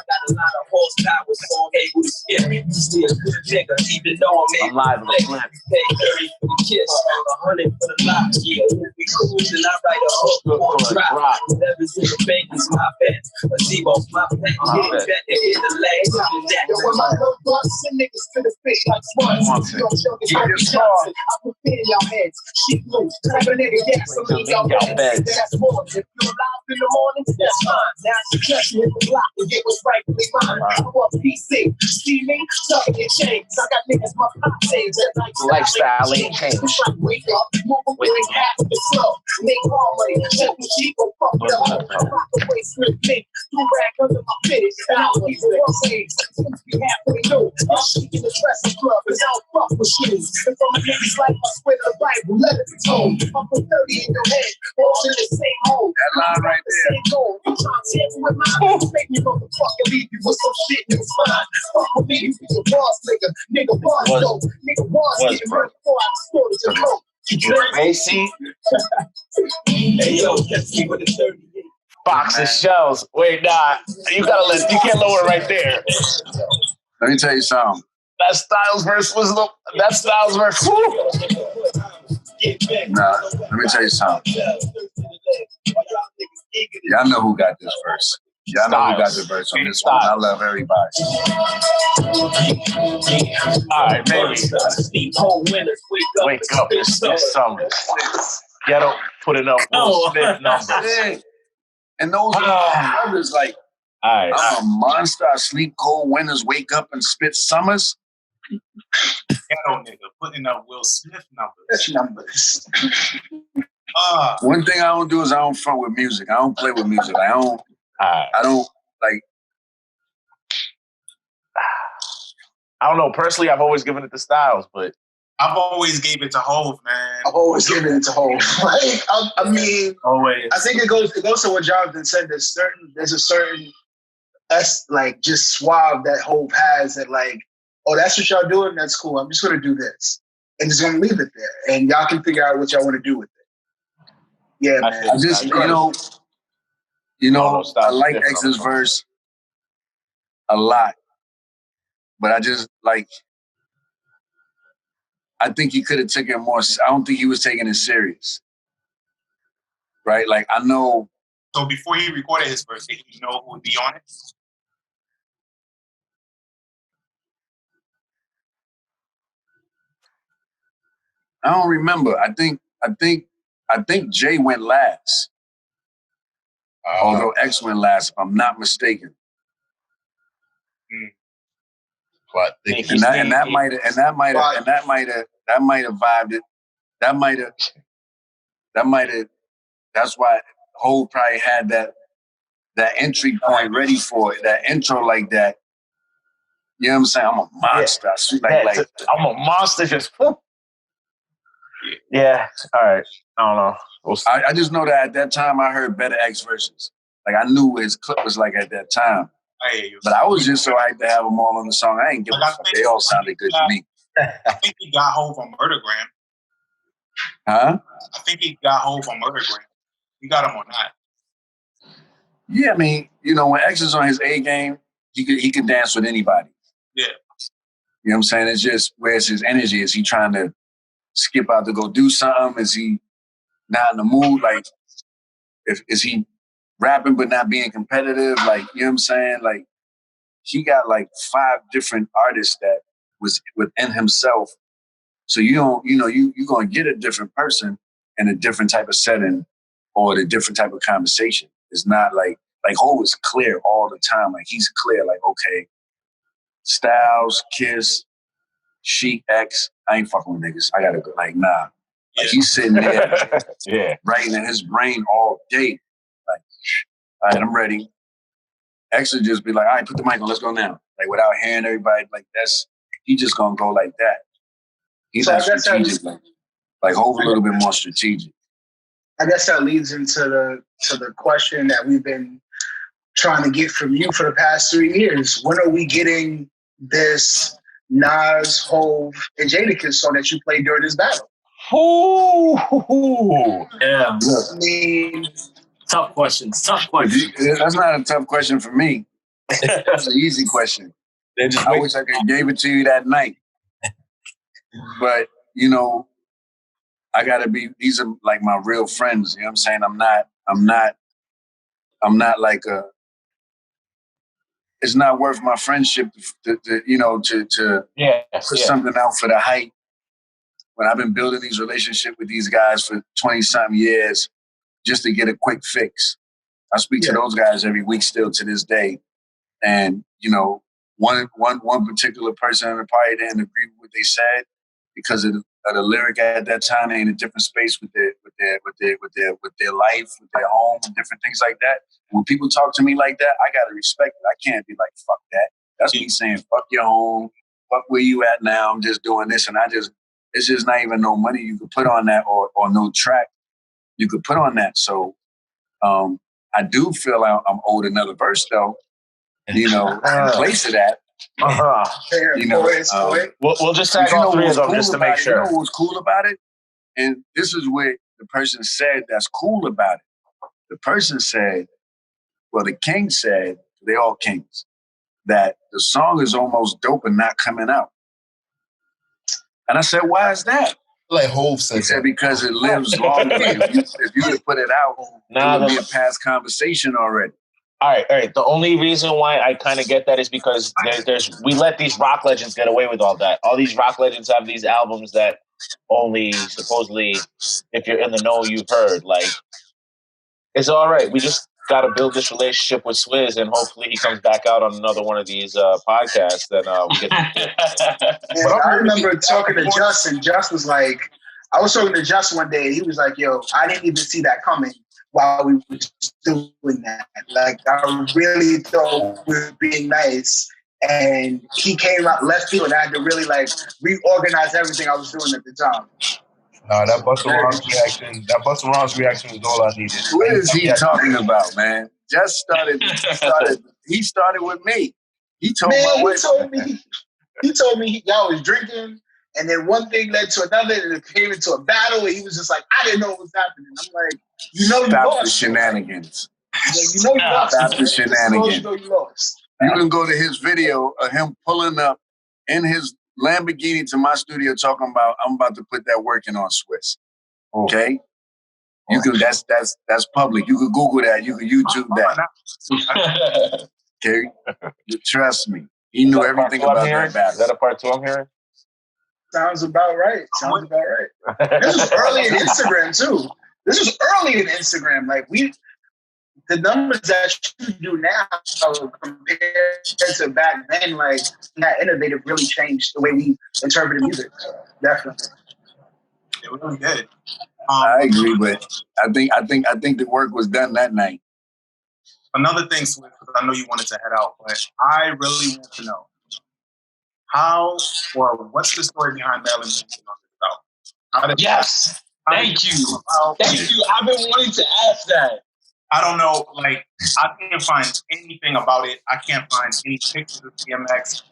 I'm live in the flip. Lifestyle ain't changed. That line right Macy. Box of shells. Wait, nah. You can't lower it right there. Let me tell you something. That Styles verse was that Styles verse. Nah, let me tell you something. Y'all know who got this verse. Y'all know who got the verse on this one. I love everybody. All right, baby. Wake up. It's summer. Ghetto putting up Will Smith numbers. And those are others like, I'm a monster. I sleep cold winters, wake up and spit summers. Ghetto nigga putting up Will Smith numbers. One thing I don't do is I don't front with music. I don't play with music. I don't like. I don't know. Personally, I've always given it to Styles, but I've always gave it to Hov, man. I've always given it to Hov. Like, I mean, always. I think it goes to what Jonathan said. There's a certain like just suave that Hov has that like, oh, that's what y'all doing. That's cool. I'm just gonna do this and just gonna leave it there, and y'all can figure out what y'all want to do with it. Yeah, man. I just I like X's verse a lot, but I just like. I think he could have taken it more. I don't think he was taking it serious. Right? Like, I know. So before he recorded his verse, did he know who would be on it? I don't remember. I think Jay went last. Although X went last, if I'm not mistaken. But that might have vibed it. That might have. That's why Hov probably had that entry point ready for it. That intro like that. You know what I'm saying? I'm a monster. I'm a monster. Just Yeah. All right. I don't know. We'll see. I just know that at that time I heard better X verses. Like I knew what his clip was like at that time. But I was just so hyped to have them all on the song. I ain't give a fuck. They all sounded good to me. I think he got Hove on Murdergram. Huh? I think he got Hove on Murdergram. He got him on that. Yeah, I mean, you know, when X is on his A game, he could dance with anybody. Yeah. You know what I'm saying? It's just where's his energy? Is he trying to skip out to go do something? Is he not in the mood? Like, is he rapping but not being competitive? Like, you know what I'm saying? Like, he got like 5 different artists that was within himself. So you're gonna get a different person in a different type of setting or a different type of conversation. It's not like Ho is clear all the time. Like he's clear, like, okay, Styles, Kiss, Sheik, X, I ain't fucking with niggas. I gotta go, like, nah. Like he's sitting there writing in his brain all day. Like, all right, I'm ready. X would just be like, all right, put the mic on, let's go now. Like without hearing everybody, like he just gonna go like that. He's not strategic. Like Hov a little bit more strategic. I guess that leads into the question that we've been trying to get from you for the past 3 years. When are we getting this Nas, Hov, and Jadakiss song that you played during this battle? Yeah. I mean, tough questions. That's not a tough question for me. It's an easy question. I wish I could gave it to you that night. But, you know, I gotta be, these are like my real friends. You know what I'm saying? I'm not like it's not worth my friendship to put something out for the hype. When I've been building these relationships with these guys for 20-something years just to get a quick fix. I speak to those guys every week still to this day. And, you know, one particular person in the party didn't agree with what they said because of the lyric at that time. They in a different space with their life, with their home, and different things like that. When people talk to me like that, I gotta respect it. I can't be like, fuck that. That's me saying, fuck your home, fuck where you at now. I'm just doing this, and it's just not even no money you could put on that, or no track you could put on that. So I do feel I'm owed another verse though. You know, in place of that. You know, we'll just tag all 3 of them just to make sure. You know what was cool about it? And this is what the person said that's cool about it. The person said, well, the king said, they all kings, that the song is almost dope and not coming out. And I said, why is that? Like Hov said. He said, because it lives longer. If you would put it out, it would be a past conversation already. All right. The only reason why I kind of get that is because we let these rock legends get away with all that. All these rock legends have these albums that only supposedly, if you're in the know, you've heard. Like, it's all right. We just got to build this relationship with Swizz, and hopefully he comes back out on another one of these podcasts. And we get. I remember talking to Just, and Just was like, I was talking to Just one day, and he was like, yo, I didn't even see that coming while we were doing that. Like, I really thought we were being nice. And he came out left field, and I had to really, like, reorganize everything I was doing at the time. That Busta Rhymes reaction was all I needed. What is he talking about, man? Just started. He started with me. He told my wife. He told me y'all was drinking, and then one thing led to another, and it came into a battle, and he was just like, I didn't know what was happening. I'm like, you know, you lost. The shenanigans. Like, you know, you lost. Stop the shenanigans. You know, you lost. You can go to his video of him pulling up in his Lamborghini to my studio talking about, I'm about to put that working on Swizz. Okay? You can that's public. You can Google that. You can YouTube that. Okay? Trust me. He knew everything about that battle. Is that a part 2 I'm hearing? Sounds about right. This was early in Instagram too. Like the numbers that you do now compared to back then, like that innovative really changed the way we interpreted music. Definitely. It really did. I agree, but I think the work was done that night. Another thing, Swizz, because I know you wanted to head out, but I really want to know how or what's the story behind Marilyn Manson on this album? Yes. Thank you. Thank you. I've been wanting to ask that. I don't know, like, I can't find anything about it. I can't find any pictures of DMX.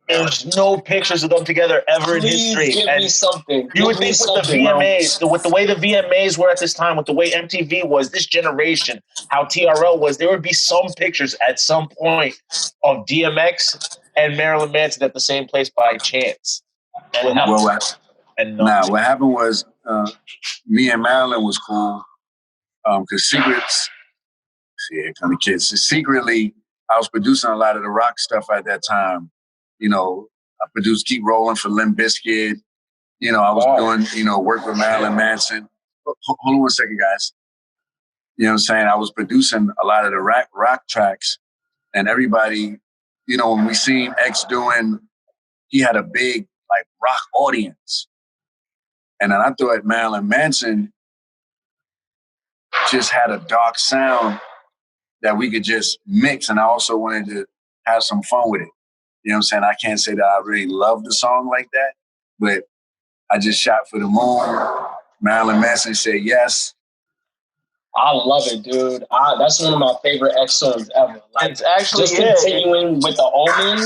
There's no pictures of them together ever in history. Give me something. You would think with the VMAs, with the way the VMAs were at this time, with the way MTV was, this generation, how TRL was, there would be some pictures at some point of DMX and Marilyn Manson at the same place by chance. What happened was me and Marilyn was cool because secretly, I was producing a lot of the rock stuff at that time. You know, I produced Keep Rolling for Limp Bizkit. You know, I was doing, work with Marilyn Manson. Hold on 1 second, guys. You know what I'm saying? I was producing a lot of the rock tracks, and everybody, when we seen X doing, he had a big, like, rock audience. And then I thought Marilyn Manson just had a dark sound that we could just mix, and I also wanted to have some fun with it. You know what I'm saying? I can't say that I really love the song like that, but I just shot for the moon. Marilyn Manson said yes. I love it, dude. That's one of my favorite X songs ever. Like, it's actually just continuing with the Omen.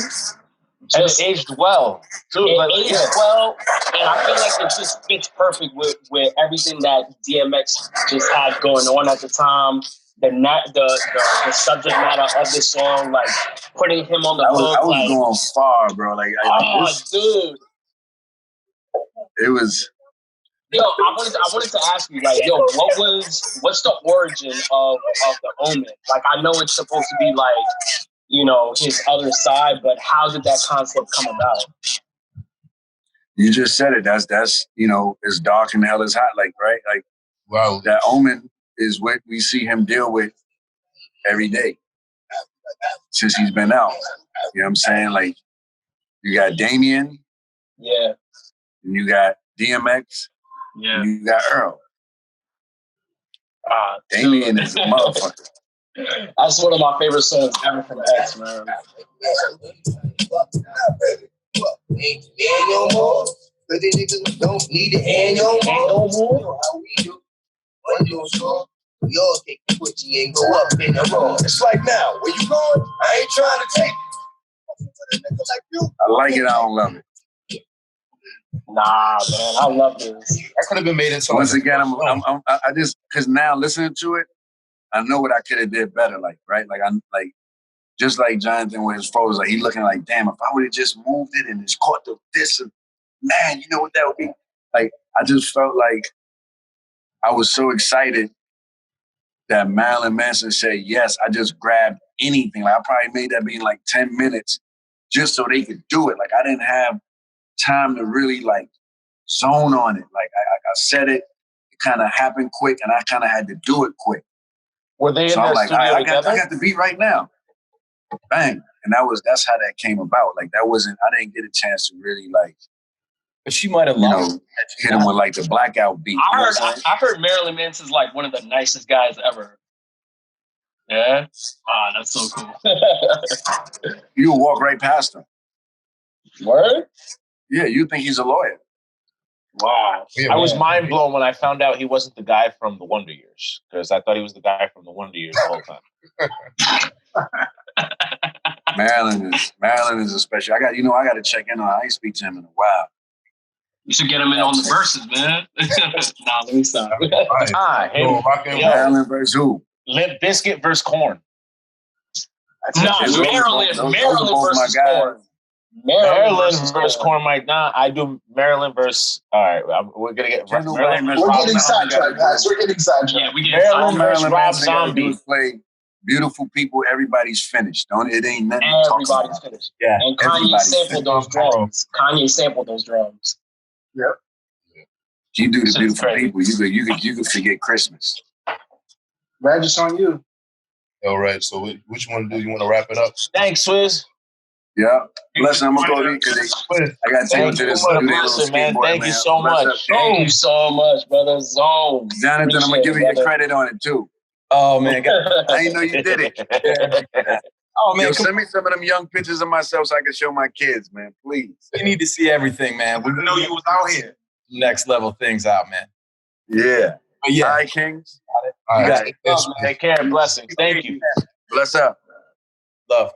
And it aged well, too. It aged well, and I feel like it just fits perfect with everything that DMX just had going on at the time. The subject matter of the song, like putting him on the hook. I was going far, bro. Dude. It was. Yo, I wanted to ask you, like, what's the origin of the Omen? Like, I know it's supposed to be like, his other side, but how did that concept come about? You just said it. That's it's dark and hell is hot, like, right? Like, wow. That Omen is what we see him deal with every day since he's been out. You know what I'm saying? Like, you got Damien. Yeah. And you got DMX. Yeah. And you got Earl. Damien is a motherfucker. That's one of my favorite songs ever from X, man. Ain't no more. But the niggas don't need it. Ain't no more. How we do? One no sure. We all take the Gucci and go up in the road. It's like now, where you going? I ain't trying to take it. I like it. I don't love it. Nah, man, I love this. That could have been made into. Once again, I just because now listening to it, I know what I could have did better. Like, right, just like Jonathan with his photos, like he looking like, damn, if I would have just moved it and just caught this, and man, you know what that would be. Like, I just felt like I was so excited that Marilyn Manson said yes. I just grabbed anything. Like, I probably made that be in like 10 minutes just so they could do it. Like, I didn't have time to really like zone on it. Like, I said it kind of happened quick, and I kind of had to do it quick. Were they so in I'm the like, studio I together? got the beat right now. Bang. And that's how that came about. Like, I didn't get a chance to really like. But she might have hit him with like the blackout beat. I heard Marilyn Manson's like one of the nicest guys ever. Yeah? That's so cool. You would walk right past him. Word? Yeah, you think he's a lawyer. Wow. I was mind blown when I found out he wasn't the guy from the Wonder Years, because I thought he was the guy from the Wonder Years the whole time. Marilyn is a special. I got to check in on. I ain't speak to him in a while. You should get him in on the verses, man. Nah, let me stop. Marilyn versus who? Limp Bizkit versus Korn. Marilyn versus Korn. Maryland versus Korn might not. I do Maryland versus. All right, we're gonna get Maryland versus. We're getting sidetracked, guys. We're getting sidetracked. Yeah, we get Maryland versus Rob Zombie. Play beautiful people. Everybody's finished. It ain't nothing. Everybody's finished. Yeah, and Kanye sampled those drums. Yep. You do the beautiful people. You could forget Christmas. Reg, it's on you. All right. So which one do you want to wrap it up? Thanks, Swizz. Yeah. Listen, I'm going to go to because I got to take you to this. Thank you so much. Thank you so much, brother. Zone. Jonathan, I'm going to give you your credit on it, too. Oh, man. I didn't know you did it. Oh, man. Send me some of them young pictures of myself so I can show my kids, man. Please. You need to see everything, man. We know you was out here. next level things out, man. Yeah. But yeah. All right, Kings. All You right. got it. Take care. Blessings. Thank you. Bless up. Love.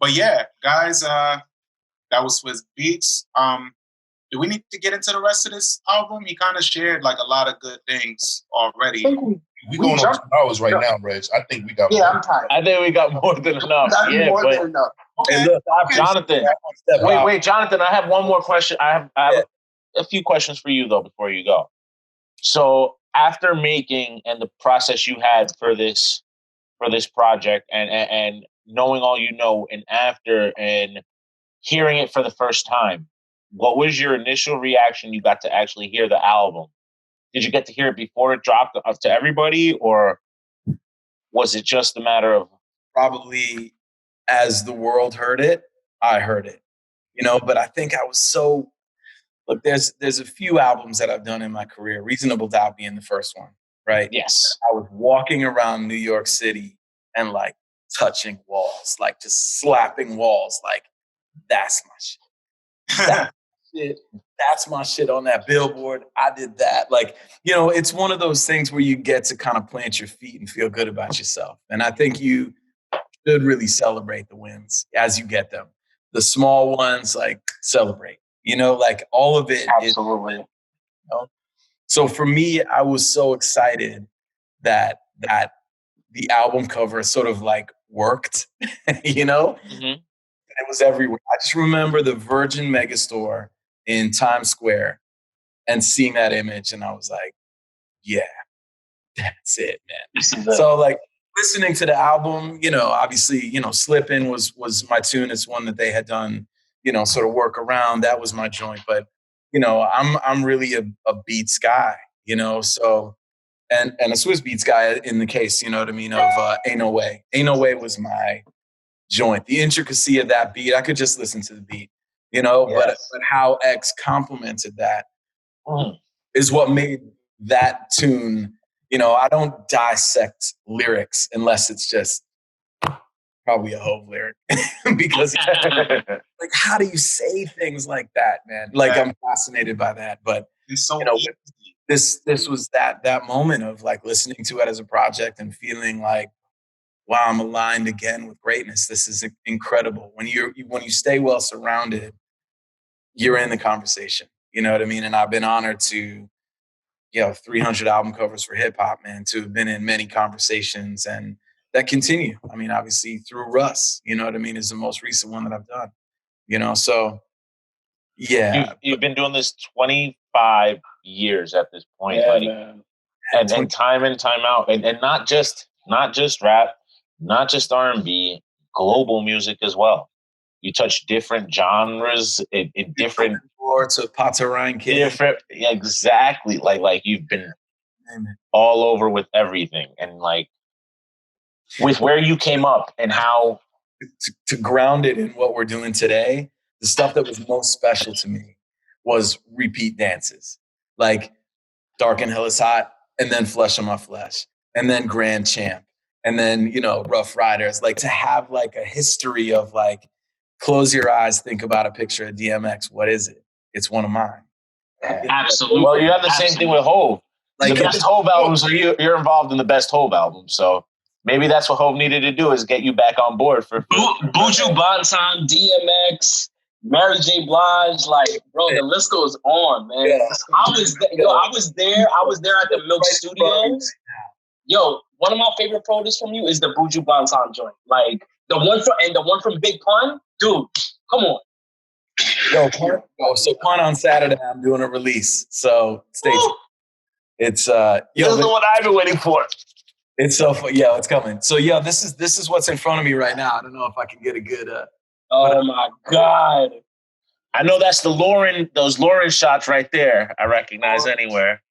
But yeah, guys, that was Swizz Beatz. Do we need to get into the rest of this album? He kind of shared like a lot of good things already. We going on 2 hours right now, Reg. I think we got. Yeah, I'm tired. I think we got more than enough. More than enough. Okay. Hey, look, Jonathan. Wait, Jonathan. I have one more question. I have a few questions for you though before you go. So after making and the process you had for this project and knowing all you know, and after and hearing it for the first time, what was your initial reaction? You got to actually hear the album. Did you get to hear it before it dropped up to everybody, or was it just a matter of probably as the world heard it, I heard it, but I think I was so, look, there's a few albums that I've done in my career, Reasonable Doubt being the first one, right? Yes. I was walking around New York City and like touching walls, like just slapping walls, like that's my shit. That's my shit on that billboard. I did that. Like, it's one of those things where you get to kind of plant your feet and feel good about yourself. And I think you should really celebrate the wins as you get them. The small ones, like, celebrate, like all of it. Absolutely. So for me, I was so excited that the album cover sort of like worked, Mm-hmm. It was everywhere. I just remember the Virgin Megastore in Times Square and seeing that image, and I was like, yeah, that's it, man. So like listening to the album, obviously, Slippin' was my tune. It's one that they had done, sort of work around. That was my joint. But, I'm really a beats guy, so and a Swizz Beatz guy in the case, of Ain't No Way. Ain't No Way was my joint. The intricacy of that beat, I could just listen to the beat, but how X complemented that is what made that tune, I don't dissect lyrics unless it's just probably a Hove lyric because like, how do you say things like that, man? Like, I'm fascinated by that, but it's so this was that moment of like listening to it as a project and feeling like, wow, I'm aligned again with greatness. This is incredible. When you stay well surrounded, you're in the conversation. You know what I mean? And I've been honored to, 300 album covers for hip hop, man, to have been in many conversations and that continue. I mean, obviously through Russ, you know what I mean, is the most recent one that I've done. So yeah. You've been doing this 25 years at this point. Yeah, and time in, time out. And not just rap, not just R&B, global music as well. You touch different genres in different to Taurian B. Different, exactly. Like you've been all over with everything, and like with where you came up and how to ground it in what we're doing today. The stuff that was most special to me was repeat dances, like Dark and Hell is Hot, and then Flesh on My Flesh, and then Grand Champ. And then, Ruffryders, like to have like a history of like, close your eyes, think about a picture of DMX. What is it? It's one of mine. Absolutely. Well, you have the same thing with Hove. Like the best Hove albums, you're involved in the best Hove albums. So maybe that's what Hove needed to do, is get you back on board for Buju Banton, DMX, Mary J. Blige. Like, bro, the list goes on, man. Yeah. I was there at the Milk Studios. Yo, one of my favorite produce from you is the Buju Banton joint. Like the one from Big Pun, dude. Come on. So Pun on Saturday, I'm doing a release. So stay tuned. It's this is the one I've been waiting for. It's so fun. Yeah, it's coming. So this is what's in front of me right now. I don't know if I can get a good. Oh my God! I know that's those Lauren shots right there. I recognize anywhere.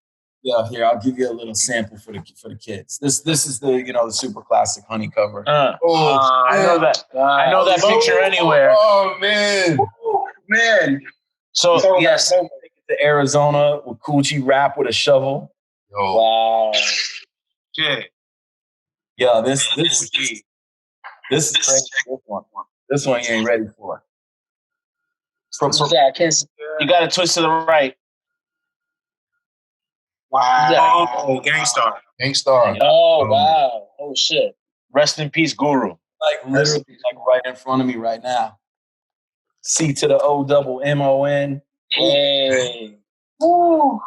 Yeah, here, I'll give you a little sample for the kids. This is the the super classic honey cover. I know that. I know that picture anywhere. Oh man. So yes, to Arizona with Coochie rap with a shovel. Yo. Wow. Yeah. Yeah, this is crazy. This one you ain't ready for. Yeah, I can't. You got to twist to the right. Wow. Oh, Gangstar. Gangstar. Oh, wow. Oh, shit. Rest in peace, Guru. Like literally, like right in front of me right now. C to the O-double-M-O-N. Hey. You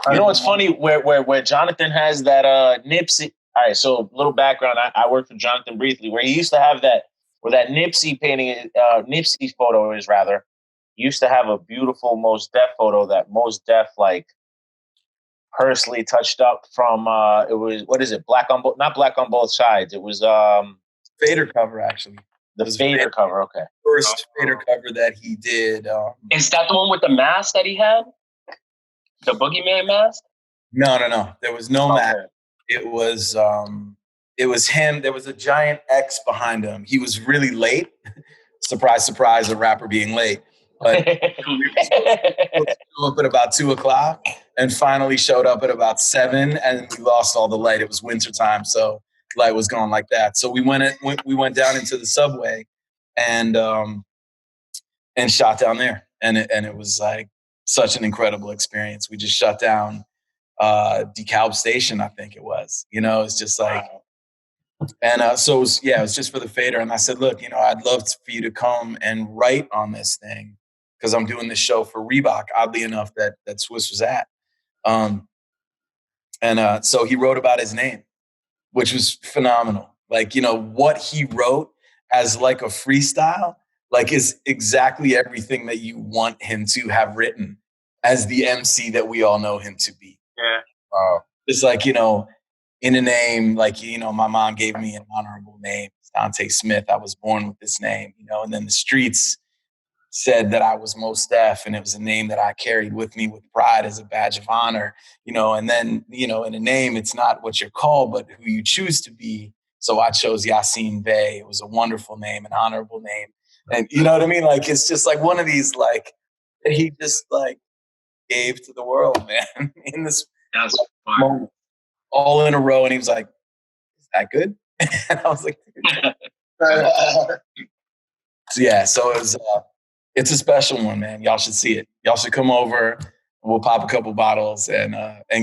know what's funny? Where Jonathan has that Nipsey. All right, so little background. I worked for Jonathan briefly, where he used to have that, where that Nipsey painting, Nipsey's photo is rather. He used to have a beautiful Mos Def photo that Mos Def like personally touched up from. It was, what is it? Not Black on Both Sides. It was Fader cover, actually. the Fader cover. Okay, First Fader cover that he did. Is that the one with the mask that he had? The Boogeyman mask? No. There was no mask. It was him. There was a giant X behind him. He was really late. Surprise, surprise, a rapper being late. But up at about 2:00 and finally showed up at about 7, and we lost all the light. It was wintertime, so light was gone like that. So we went down into the subway and shot down there. And it was like such an incredible experience. We just shut down DeKalb Station, I think it was. It's just like, and so it was just for the Fader. And I said, look, I'd love for you to come and write on this thing because I'm doing this show for Reebok, oddly enough, that Swizz was at. So he wrote about his name, which was phenomenal. Like, what he wrote as like a freestyle, like is exactly everything that you want him to have written as the MC that we all know him to be. Yeah. It's like, in a name, like, my mom gave me an honorable name, Dante Smith. I was born with this name, and then the streets said that I was Mos Def, and it was a name that I carried with me with pride as a badge of honor, and then, in a name, it's not what you're called, but who you choose to be. So I chose Yassine Bey. It was a wonderful name, an honorable name. And you know what I mean? Like, it's just like one of these, like, that he just like gave to the world, man, in this moment, all in a row. And he was like, is that good? And I was like, so it was, it's a special one, man. Y'all should see it. Y'all should come over. We'll pop a couple bottles and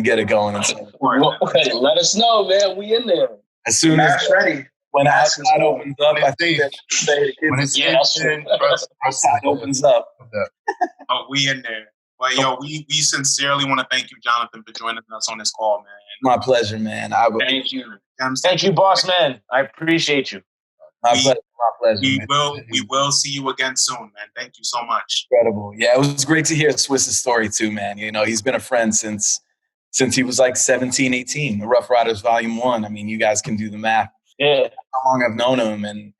get it going. And so, let us know, man. We in there. As soon as ready. When outside opens up, I think that say outside opens up. Oh, we in there. But we sincerely want to thank you, Jonathan, for joining us on this call, man. My pleasure, man. Thank you. Thank you, boss man. I appreciate you. My pleasure. We will see you again soon, man. Thank you so much. Incredible. Yeah, it was great to hear Swizz's story too, man. He's been a friend since he was like 17, 18. The Ruff Ryders Volume 1. I mean, you guys can do the math. Yeah. How long I've known him and